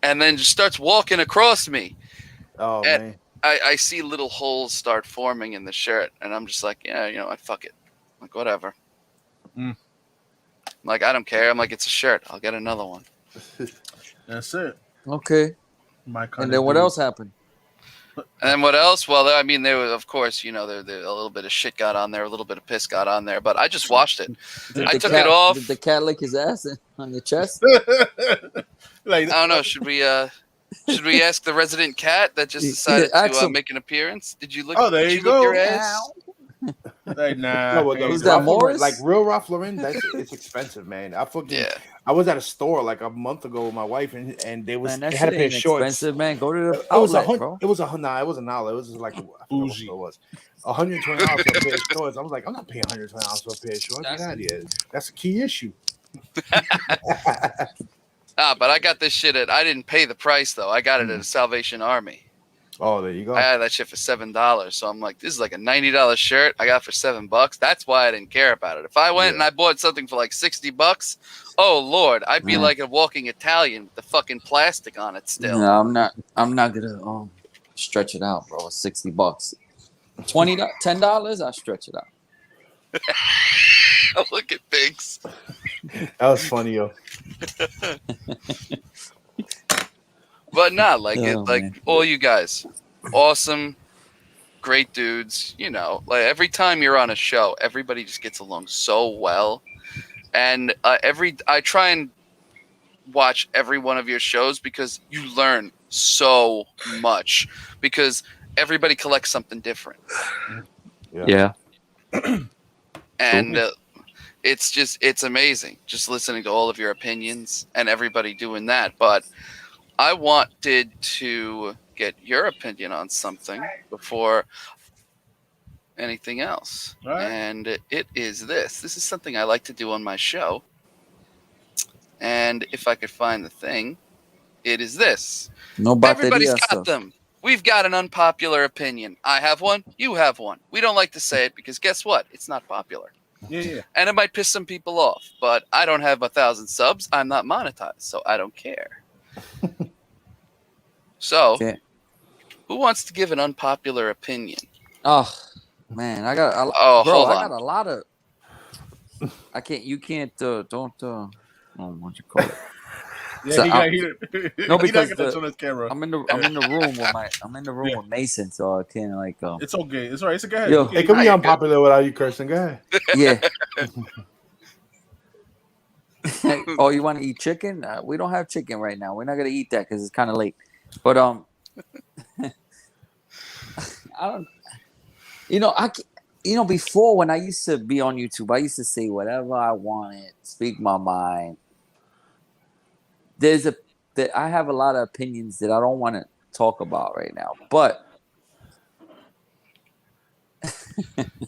and then just starts walking across me. Oh, and man. I see little holes start forming in the shirt, and I'm just like, yeah, you know what, fuck it. I'm like, whatever. I'm like, I don't care. I'm like, it's a shirt. I'll get another one. That's it. Okay. And then what else happened? And then what else? Well, I mean, there was, of course, you know, there a little bit of shit got on there, a little bit of piss got on there, but I just washed it. I took it off. Did the cat lick his ass on your chest? Like, I don't know. Should we ask the resident cat that just decided to make an appearance? Did you look? Oh, there did you go. Look your ass? Like, nah. No, Who's that, Morris? Like real Ralph Lauren, it's expensive, man. I was at a store like a month ago with my wife, and they had a pair of shorts. Expensive, man. Go to the outlet, bro. It was $1. It was just like bougie. It was $120 for a pair of shorts. I was like, I'm not paying $120 for a pair of shorts. Get out of here. That's a key issue. But I got this shit I didn't pay the price though. I got it at a Salvation Army. Oh, there you go. I had that shit for $7. So I'm like, this is like a $90 shirt I got for $7. That's why I didn't care about it. If I went and I bought something for like $60, oh Lord, I'd be like a walking Italian with the fucking plastic on it still. No, I'm not gonna stretch it out, bro. It's $60. $10, I'll stretch it out. Look at Biggs. That was funny, yo. But not like all you guys, awesome, great dudes. You know, like every time you're on a show, everybody just gets along so well. And I try and watch every one of your shows because you learn so much because everybody collects something different. Yeah. And it's amazing just listening to all of your opinions and everybody doing that. But I wanted to get your opinion on something before anything else. Right. And it is this. This is something I like to do on my show. And if I could find the thing, it is this. No Everybody's batería got stuff. them. We've got an unpopular opinion. I have one. You have one. We don't like to say it because guess what? It's not popular. Yeah. And it might piss some people off, but I don't have 1,000 subs. I'm not monetized, so I don't care. So, who wants to give an unpopular opinion? Oh, man, I got. Hold on. I got a lot of. I can't. You can't. Don't. What you call it? Yeah, So he got here. No, because on his camera. I'm in the room with Mason, so I can't like. It's okay. It's all right. It's okay. Yo, it could be unpopular without you cursing. Go ahead. Yeah. Oh, you want to eat chicken? We don't have chicken right now. We're not gonna eat that because it's kind of late. But I don't. Before when I used to be on YouTube, I used to say whatever I wanted, speak my mind. I have a lot of opinions that I don't want to talk about right now, but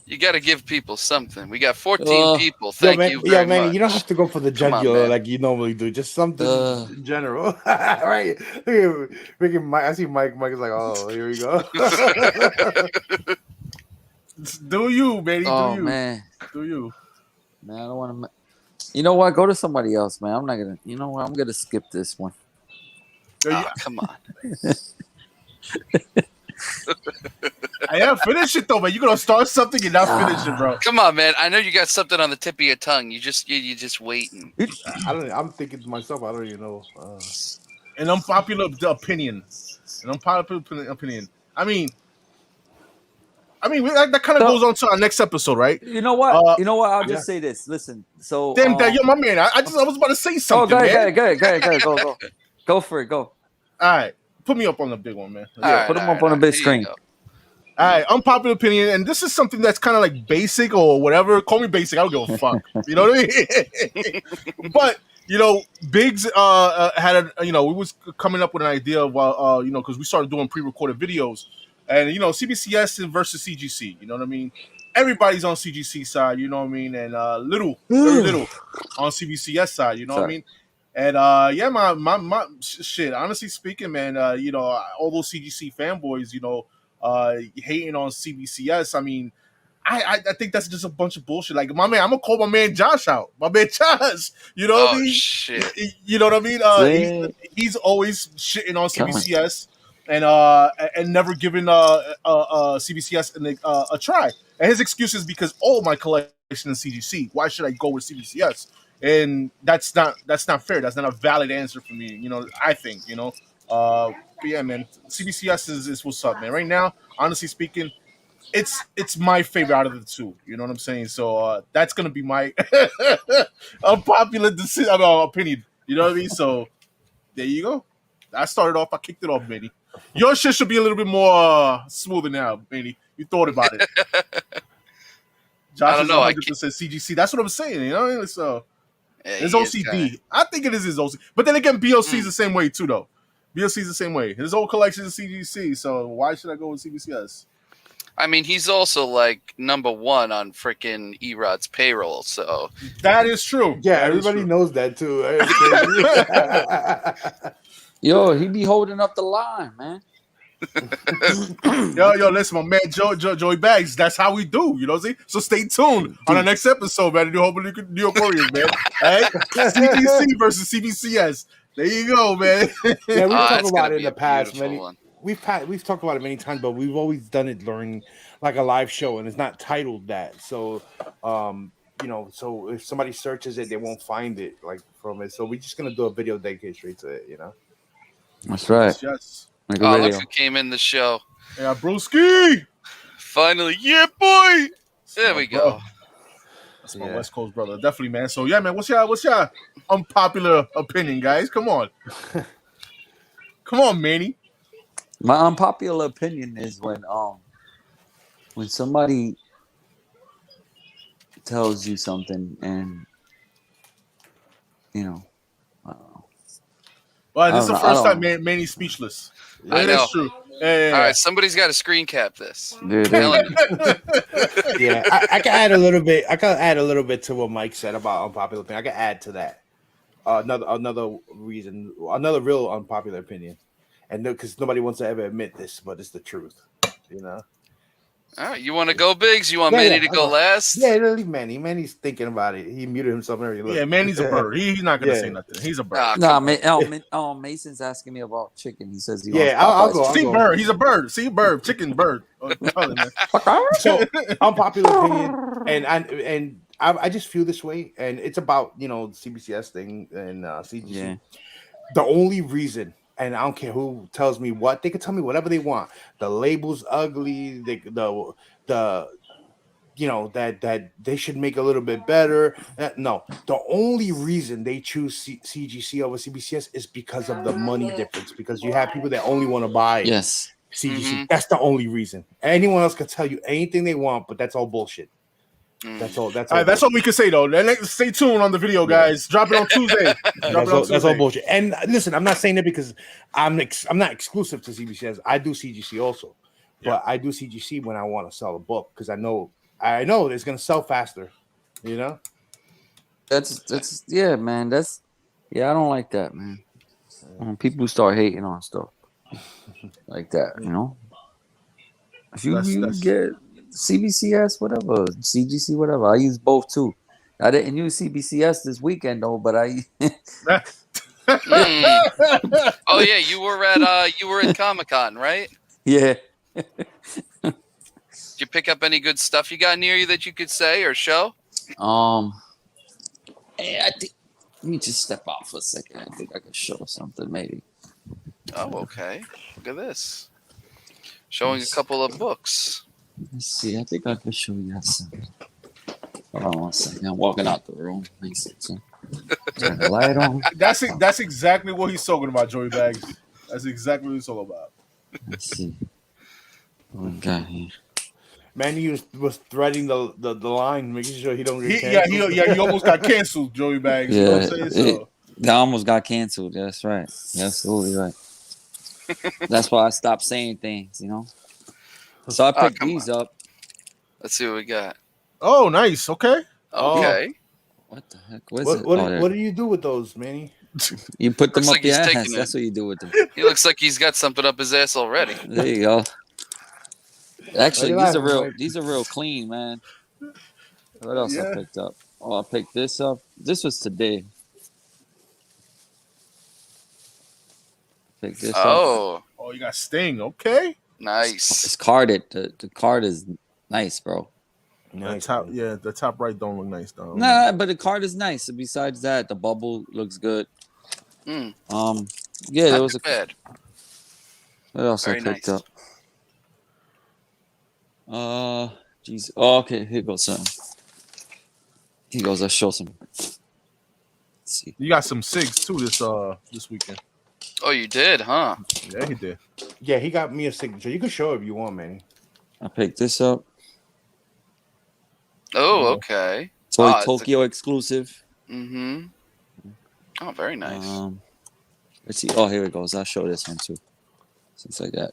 you got to give people something. We got 14 people. Thank you very much. You don't have to go for the jugular like you normally do. Just something in general, right? I see Mike. Mike is like, oh, here we go. Do you, Manny? Oh, do you? Man. Do you? Man, I don't want to. You know what? Go to somebody else, man. I'm not gonna. You know what? I'm gonna skip this one. Come on. Finish it though, man. You're gonna start something and not finish it, bro. Come on, man. I know you got something on the tip of your tongue. You just waiting. I'm thinking to myself. I don't even know. An unpopular opinion. An unpopular opinion. I mean, that kind of goes on to our next episode, right? You know what? I'll just say this. Listen. So, damn, yo, my man. I was about to say something. Go ahead. Go for it. Go. All right, put me up on the big one, man. Put them up on a big screen. All right, unpopular opinion, and this is something that's kind of like basic or whatever. Call me basic. I don't give a fuck. You know what I mean? But Biggs had we was coming up with an idea of because we started doing pre-recorded videos. And CBCS versus CGC, you know what I mean? Everybody's on CGC side, you know what I mean? And very little on CBCS side, you know what I mean? And my shit, honestly speaking, man, all those CGC fanboys, hating on CBCS. I mean, I think that's just a bunch of bullshit. Like, my man, I'm gonna call my man Josh out. My man Josh, you know what I mean? Shit. You know what I mean? He's always shitting on CBCS. And never given CBCS a try. And his excuse is because all my collection is CGC. Why should I go with CBCS? And that's not fair. That's not a valid answer for me. I think. But yeah, man, CBCS is what's up, man. Right now, honestly speaking, it's my favorite out of the two. You know what I'm saying? So that's gonna be my unpopular opinion. You know what I mean? So there you go. I started off. I kicked it off, Manny. Your shit should be a little bit more smoother now, Manny. You thought about it. Josh I don't know. 100% CGC. That's what I'm saying. So his OCD. I think it is his OCD. But then again, BLC is the same way too, though. BLC is the same way. His whole collection is CGC. So why should I go with CBCS? I mean, he's also like #1 on freaking Erod's payroll. So that is true. Yeah, everybody knows that too. Yo, he be holding up the line, man. yo, listen, my man Joey Bags. That's how we do. You know what I'm saying? So stay tuned on the next episode, man. New York Warriors, man. Hey, CGC versus CBCS. There you go, man. Yeah, we've talked about it in the past, man. We've talked about it many times, but we've always done it during like a live show, and it's not titled that. So, so if somebody searches it, they won't find it like from it. So we're just gonna do a video dedicated straight to it, That's right. Yes. Look who came in the show. Yeah, broski. Finally, yeah, boy. There we go. That's my West Coast brother, definitely, man. So yeah, man, what's your unpopular opinion, guys? Come on, Manny. My unpopular opinion is when somebody tells you something and Well, this is the first time Manny's speechless. I know. That's true. Yeah. All right, somebody's got to screen cap this. Dude, yeah, I can add a little bit. I can add a little bit to what Mike said about unpopular opinion. I can add to that. another reason, another real unpopular opinion, and because nobody wants to ever admit this, but it's the truth. You know. All right, you want to go, Biggs? You want Manny to go last? Yeah, leave Manny. Manny's thinking about it. He muted himself already. Yeah, Manny's a bird. He's not gonna say nothing. He's a bird. Mason's asking me about chicken. He says he wants I'll go. See bird. He's a bird. See bird. Chicken bird. So unpopular opinion, and I just feel this way, and it's about CBCS thing and CGC. Yeah. The only reason. And I don't care who tells me what, they can tell me whatever they want. The label's ugly. The that they should make a little bit better. No, the only reason they choose CGC over CBCS is because of the money difference. Because you have people that only want to buy CGC. Mm-hmm. That's the only reason. Anyone else can tell you anything they want, but that's all bullshit. That's all. That's all we can say though. Stay tuned on the video, guys. Drop it on Tuesday. That's all bullshit. And listen, I'm not saying that because I'm not exclusive to CBCS. I do CGC also, but I do CGC when I want to sell a book because I know it's gonna sell faster. You know. That's man. I don't like that, man. When people start hating on stuff like that, if you get CBCS, whatever, CGC, whatever. I use both too. I didn't use CBCS this weekend though, but I. Oh yeah, you were at Comic-Con, right? Yeah. Did you pick up any good stuff you got near you that you could say or show? I think. Let me just step out for a second. I think I could show something maybe. Oh, okay. Look at this. Showing a couple of books. Let's see. I think I could show you something. Hold on 1 second. I'm walking out the room. Turn the light on. That's exactly what he's talking about, Joey Bags. That's exactly what it's all about. Let's see. What we got here? Manny was threading the line, making sure he don't get canceled. He almost got canceled, Joey Bags. Yeah, you know what I'm saying? That almost got canceled. That's right. You're absolutely right. That's why I stopped saying things, So I picked these up. Let's see what we got. Oh, nice. Okay. Okay. What the heck? What do you do with those, Manny? You put them up your ass. That's what you do with them. He looks like he's got something up his ass already. There you go. Actually, these are real clean, man. What else I picked up? Oh, I picked this up. This was today. Pick this up. Oh, you got Sting. Okay. Nice. It's carded. The card is nice, bro. Nice. The top right don't look nice though. Nah, but the card is nice. Besides that, the bubble looks good. There was a bad. What else I picked up? Jeez. Oh, okay. Here goes something. He goes. I'll show some. Let's see. You got some SIGs too this weekend. Oh, you did, huh? Yeah, he did. Yeah, he got me a signature. You can show it if you want, Manny. I picked this up. Oh, okay. Tokyo exclusive. Mm-hmm. Oh, very nice. Let's see. Oh, here it goes. I'll show this one too. Since I got.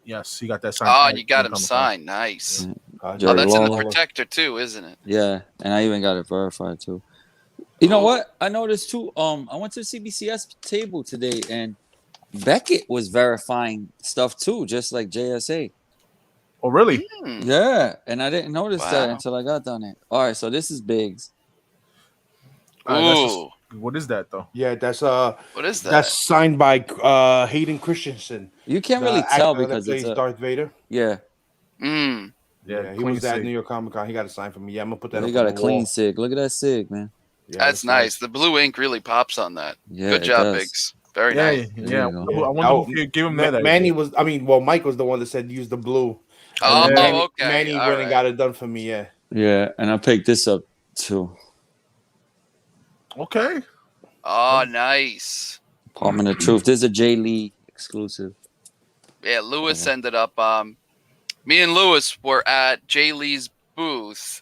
Yes, he got that signed. Oh, you got him signed. Nice. Yeah. That's in the protector too, isn't it? Yeah, and I even got it verified too. You know what? I noticed too. I went to the CBCS table today, and Beckett was verifying stuff too, just like JSA. Oh, really? Yeah, and I didn't notice that until I got down there. All right, so this is Biggs. What is that though? Yeah, that's what is that? That's signed by Hayden Christensen. You can't really tell because it's Darth Vader. Yeah. Yeah, he was at New York Comic Con. He got a sign from me. Yeah, I'm gonna put that. He got a clean SIG. Look at that SIG, man. Yeah, that's nice. The blue ink really pops on that. Yeah, good job, Biggs. Very nice. Yeah. I wonder who gave him that. Manny was. Mike was the one that said use the blue. Oh, okay. Manny went and got it done for me. Yeah. Yeah, and I picked this up too. Okay. Oh, nice. Palm of Truth. This is a Jay Lee exclusive. Yeah, Lewis ended up. Me and Lewis were at Jay Lee's booth,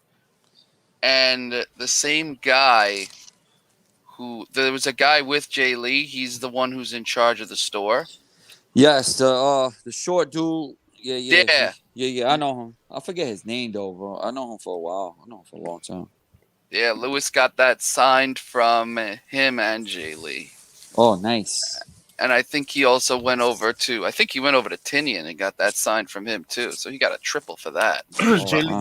and the same guy there was a guy with Jay Lee. He's the one who's in charge of the store. Yes, the short dude. Yeah. I know him. I forget his name though, bro. I know him for a while. I know him for a long time. Yeah, Lewis got that signed from him and Jay Lee. Oh, nice. And I think he also went over to Tinian and got that signed from him too. So he got a triple for that.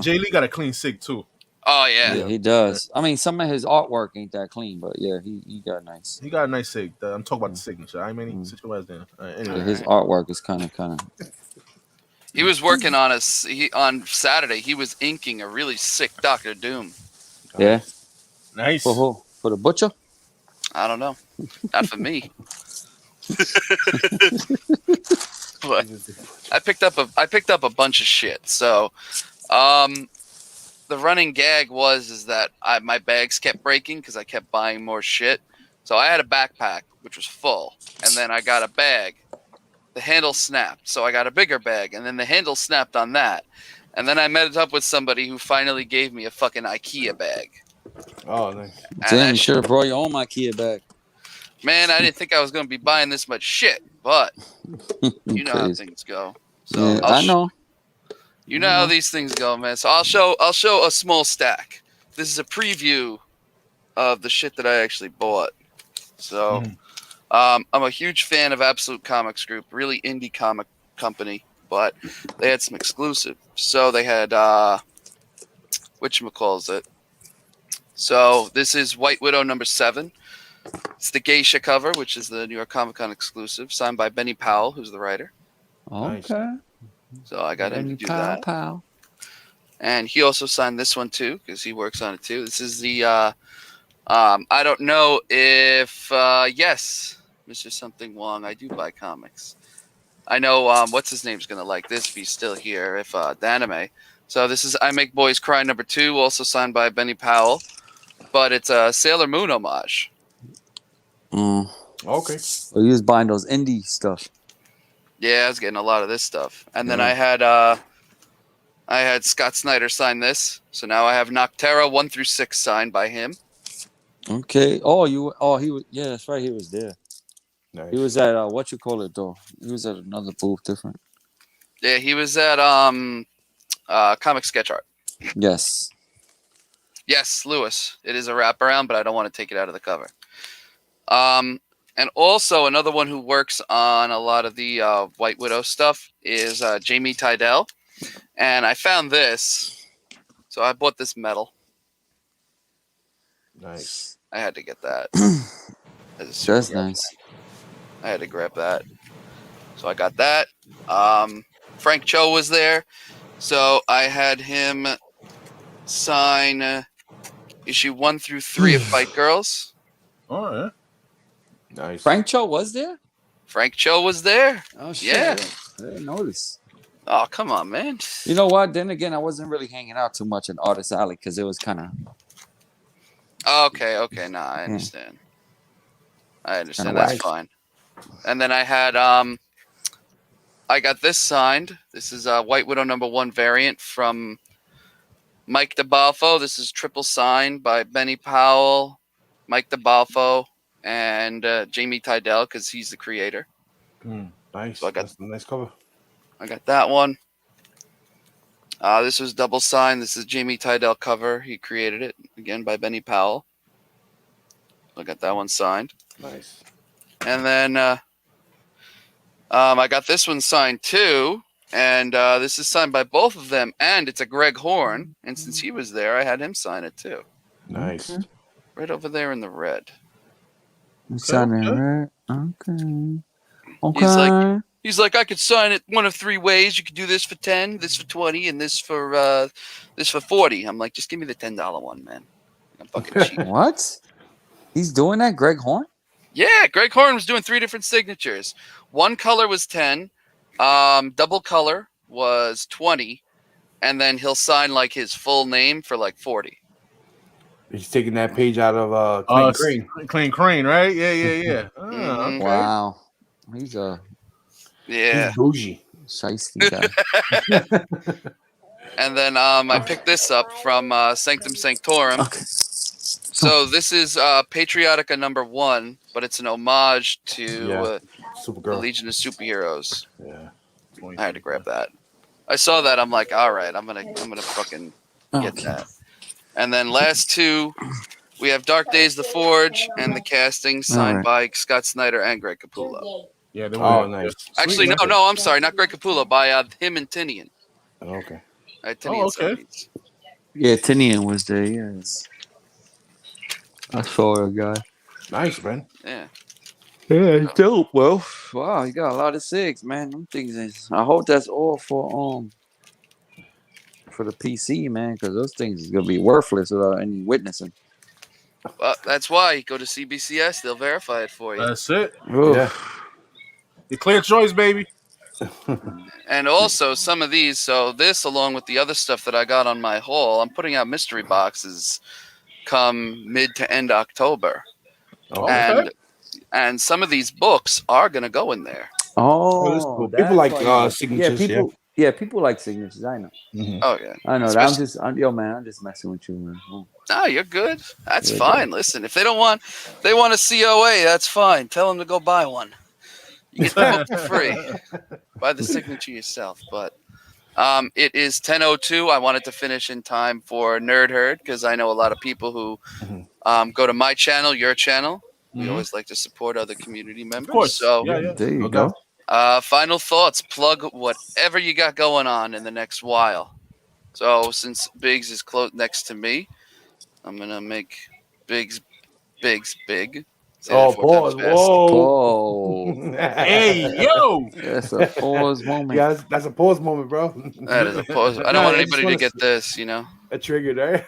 Jay Lee got a clean sig too. Oh yeah. Yeah, he does. I mean, some of his artwork ain't that clean, but yeah, he got nice. He got a nice sig. I'm talking about the signature. I mean, situation. Anyway, yeah, his artwork is kind of. He was working on on Saturday. He was inking a really sick Doctor Doom. Yeah. Nice. For who? For the butcher? I don't know. Not for me. But I picked up a bunch of shit. So, the running gag is that my bags kept breaking because I kept buying more shit. So I had a backpack which was full, and then I got a bag. The handle snapped, so I got a bigger bag, and then the handle snapped on that. And then I met up with somebody who finally gave me a fucking IKEA bag. Oh, nice. Damn, you should have brought your own IKEA bag. Man, I didn't think I was going to be buying this much shit, but you know how things go. So yeah, I know. You know how these things go, man. So I'll show a small stack. This is a preview of the shit that I actually bought. So I'm a huge fan of Absolute Comics Group, really indie comic company, but they had some exclusive. So they had whatchamacallit. So this is White Widow #7. It's the Geisha cover, which is the New York Comic Con exclusive, signed by Benny Powell, who's the writer. Okay. So I got him to do that. Powell. And he also signed this one too, because he works on it too. This is the I don't know if yes, Mr. Something Wong, I do buy comics. I know what's his name's gonna like this if he's still here, if Danime. So this is I Make Boys Cry #2, also signed by Benny Powell. But it's a Sailor Moon homage. Okay. Well, you was buying those indie stuff. Yeah, I was getting a lot of this stuff. And then I had Scott Snyder sign this. So now I have Noctera 1 through 6 signed by him. Okay. He was. Yeah, that's right. He was there. Nice. He was at though. He was at another booth, different. Yeah, he was at Comic Sketch Art. Yes. Yes, Lewis. It is a wraparound, but I don't want to take it out of the cover. And also another one who works on a lot of the White Widow stuff is Jamie Tydell. And I found this. So I bought this medal. Nice. I had to get that. That's nice. I had to grab that. So I got that. Frank Cho was there. So I had him sign issue 1 through 3 of Fight Girls. Oh, yeah. Nice. Frank Cho was there? Frank Cho was there. Oh, shit. Yeah. I didn't notice. Oh, come on, man. You know what? Then again, I wasn't really hanging out too much in Artist Alley because it was kind of... Okay. Nah, I understand. That's fine. And then I had... I got this signed. This is White Widow #1 variant from Mike DeBalfo. This is triple signed by Benny Powell, Mike DeBalfo, and Jamie Tydell, because he's the creator. Nice. So That's a nice cover. I got that one. This was double signed. This is Jamie Tydell cover. He created it, again, by Benny Powell. I got that one signed. Nice. And then I got this one signed too. And this is signed by both of them. And it's a Greg Horn. And since he was there, I had him sign it too. Nice. Okay. Right over there in the red. Okay. He's like, I could sign it one of 3 ways. You could do this for 10, this for 20, and this for 40. I'm like, just give me the $10 one, man. I'm fucking cheap. What? He's doing that, Greg Horn? Yeah, Greg Horn was doing 3 different signatures. One color was 10, double color was 20, and then he'll sign like his full name for like 40. He's taking that page out of Clean Crane. Clean Crane, right? Yeah. Okay. Wow. He's He's bougie. Shiesty guy. And then I picked this up from Sanctum Sanctorum. Okay. So this is Patriotica #1, but it's an homage to the Legion of Superheroes. Yeah. I had to grab that. I saw that. I'm like, all right, I'm gonna fucking get that. And then last two, we have Dark Days the Forge and the casting signed by Scott Snyder and Greg Capullo. Yeah, they were nice. Actually, Sweet, no, I'm sorry, not Greg Capullo, by him and Tinian. Okay. Tinian okay. Yeah, Tinian was there. Yes. I saw a guy. Nice, man. Yeah. Yeah, it's dope. Well, wow, you got a lot of SIGs, man. Them things is. I hope that's all for the PC, man, because those things is gonna be worthless without any witnessing. Well, that's why you go to CBCS; they'll verify it for you. That's it. Yeah. The clear choice, baby. And also some of these. So this, along with the other stuff that I got on my haul, I'm putting out mystery boxes come mid to end October. Okay. And some of these books are gonna go in there. Oh, cool. People like signatures. Yeah, people like signatures. I know. Mm-hmm. Oh yeah, I know. I'm just messing with you, man. No, you're good. That's fine. Good. Listen, if they want a COA, that's fine. Tell them to go buy one. You get the book for free. Buy the signature yourself. But it is 10:02. I wanted to finish in time for Nerd Herd because I know a lot of people who go to my channel, your channel. We always like to support other community members. Of course. So yeah. There you go. Final thoughts. Plug whatever you got going on in the next while. So since Biggs is close next to me, I'm gonna make Biggs big. Say pause! Whoa! Hey, yo! That's a pause moment. Yeah, that's a pause moment, bro. That is a pause. I don't want anybody to get this, A trigger there.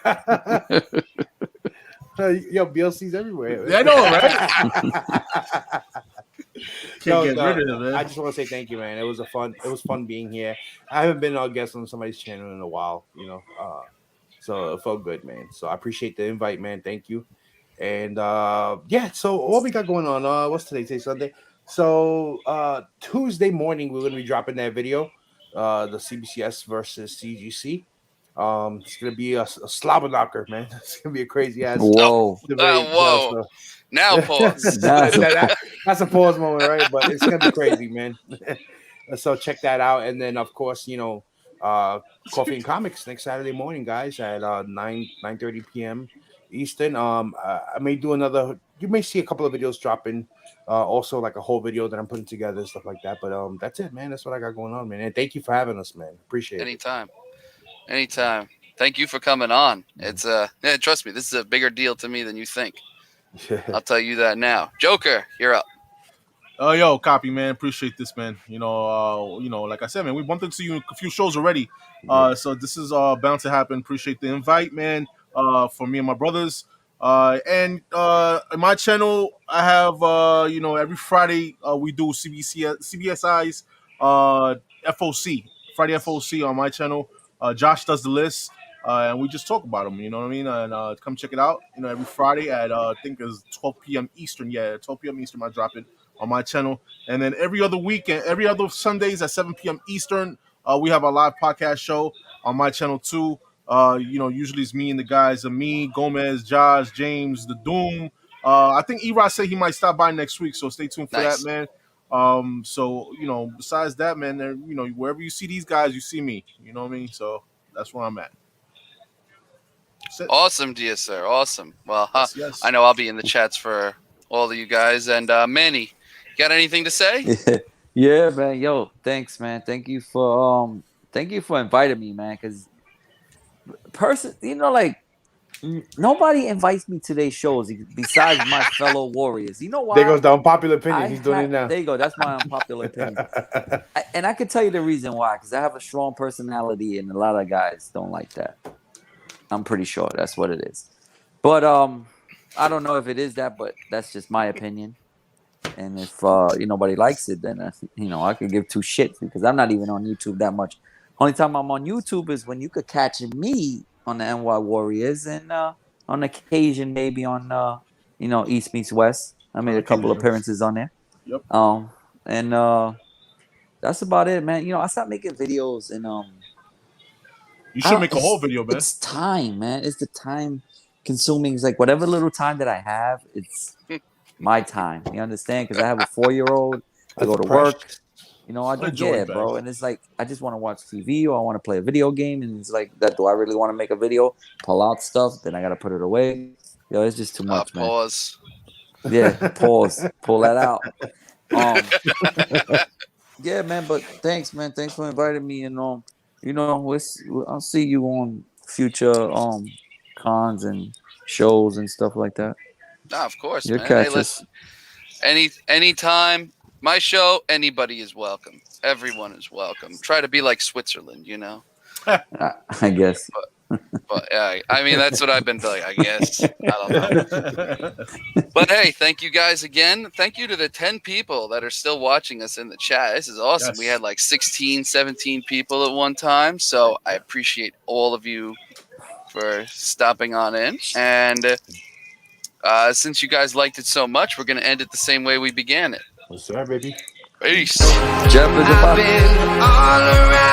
Yo, BLC's everywhere. I know, right? I just want to say thank you, man. It was fun being here. I haven't been a guest on somebody's channel in a while, so it felt good, man. So I appreciate the invite, man. Thank you. And so what we got going on? What's today? Today's Sunday. So Tuesday morning we're gonna be dropping that video, the CBCS versus CGC. It's gonna be a slobber knocker, man. It's gonna be a crazy ass. Whoa! Whoa! Now pause. That's a pause moment, right? But it's gonna be crazy, man. So check that out, and then of course, Coffee and Comics next Saturday morning, guys, at 9:30 p.m. Eastern. I may do another. You may see a couple of videos dropping. Also, like a whole video that I'm putting together and stuff like that. But that's it, man. That's what I got going on, man. And thank you for having us, man. Appreciate it. Anytime. Thank you for coming on. It's trust me, this is a bigger deal to me than you think. I'll tell you that now. Joker, you're up. Yo, Copy, man. Appreciate this, man. Like I said, man, we bumped into you in a few shows already. So this is bound to happen. Appreciate the invite, man. For me and my brothers. And in my channel, I have every Friday we do CBSI's FOC, Friday FOC on my channel. Josh does the list. And we just talk about them, you know what I mean? And come check it out. Every Friday at I think it's 12 p.m. Eastern. Yeah, 12 p.m. Eastern. I drop it on my channel. And then every other weekend, every other Sundays at 7 p.m. Eastern, we have a live podcast show on my channel too. Usually it's me and the guys, me, Gomez, Josh, James, the Doom. I think E-Rod said he might stop by next week, so stay tuned for that, man. Besides that, man, wherever you see these guys, you see me. You know what I mean? So that's where I'm at. Awesome, dear sir. Awesome. Well, yes. I know I'll be in the chats for all of you guys. And Manny, you got anything to say? Yeah, man. Yo, thanks, man. Thank you for inviting me, man. Because nobody invites me to their shows besides my fellow warriors. You know why? There goes the unpopular opinion. He's doing it now. There you go. That's my unpopular opinion. And I can tell you the reason why. Because I have a strong personality, and a lot of guys don't like that. I'm pretty sure that's what it is. But I don't know if it is that, but that's just my opinion. And if nobody likes it, then I could give two shits because I'm not even on YouTube that much. Only time I'm on YouTube is when you could catch me on the NY Warriors and on occasion maybe on East Meets West. I made a couple appearances on there. Yep. And that's about it, man. I stopped making videos and you should make a whole video, man. It's time, man. It's the time consuming. It's like whatever little time that I have, it's my time. You understand? Because I have a 4-year-old. I go to work. You know, I don't get it, bro. And it's like I just want to watch TV or I want to play a video game, and it's like that. Do I really want to make a video? Pull out stuff, then I gotta put it away. Yo, it's just too much, man. Pause. Yeah, pause. Pull that out. Yeah, man. But thanks, man. Thanks for inviting me. And I'll see you on future cons and shows and stuff like that. Nah, of course, You'll man. catch Hey, listen, anytime, my show, anybody is welcome. Everyone is welcome. Try to be like Switzerland, you know. I guess. But yeah, I mean that's what I've been like. I guess I don't know. But hey, thank you guys again. Thank you to the 10 people that are still watching us in the chat. This is awesome. Yes. We had like 16, 17 people at one time. So I appreciate all of you for stopping on in. And since you guys liked it so much, we're going to end it the same way we began it. Yes, sir, baby. Peace. Jeff is I've been all around.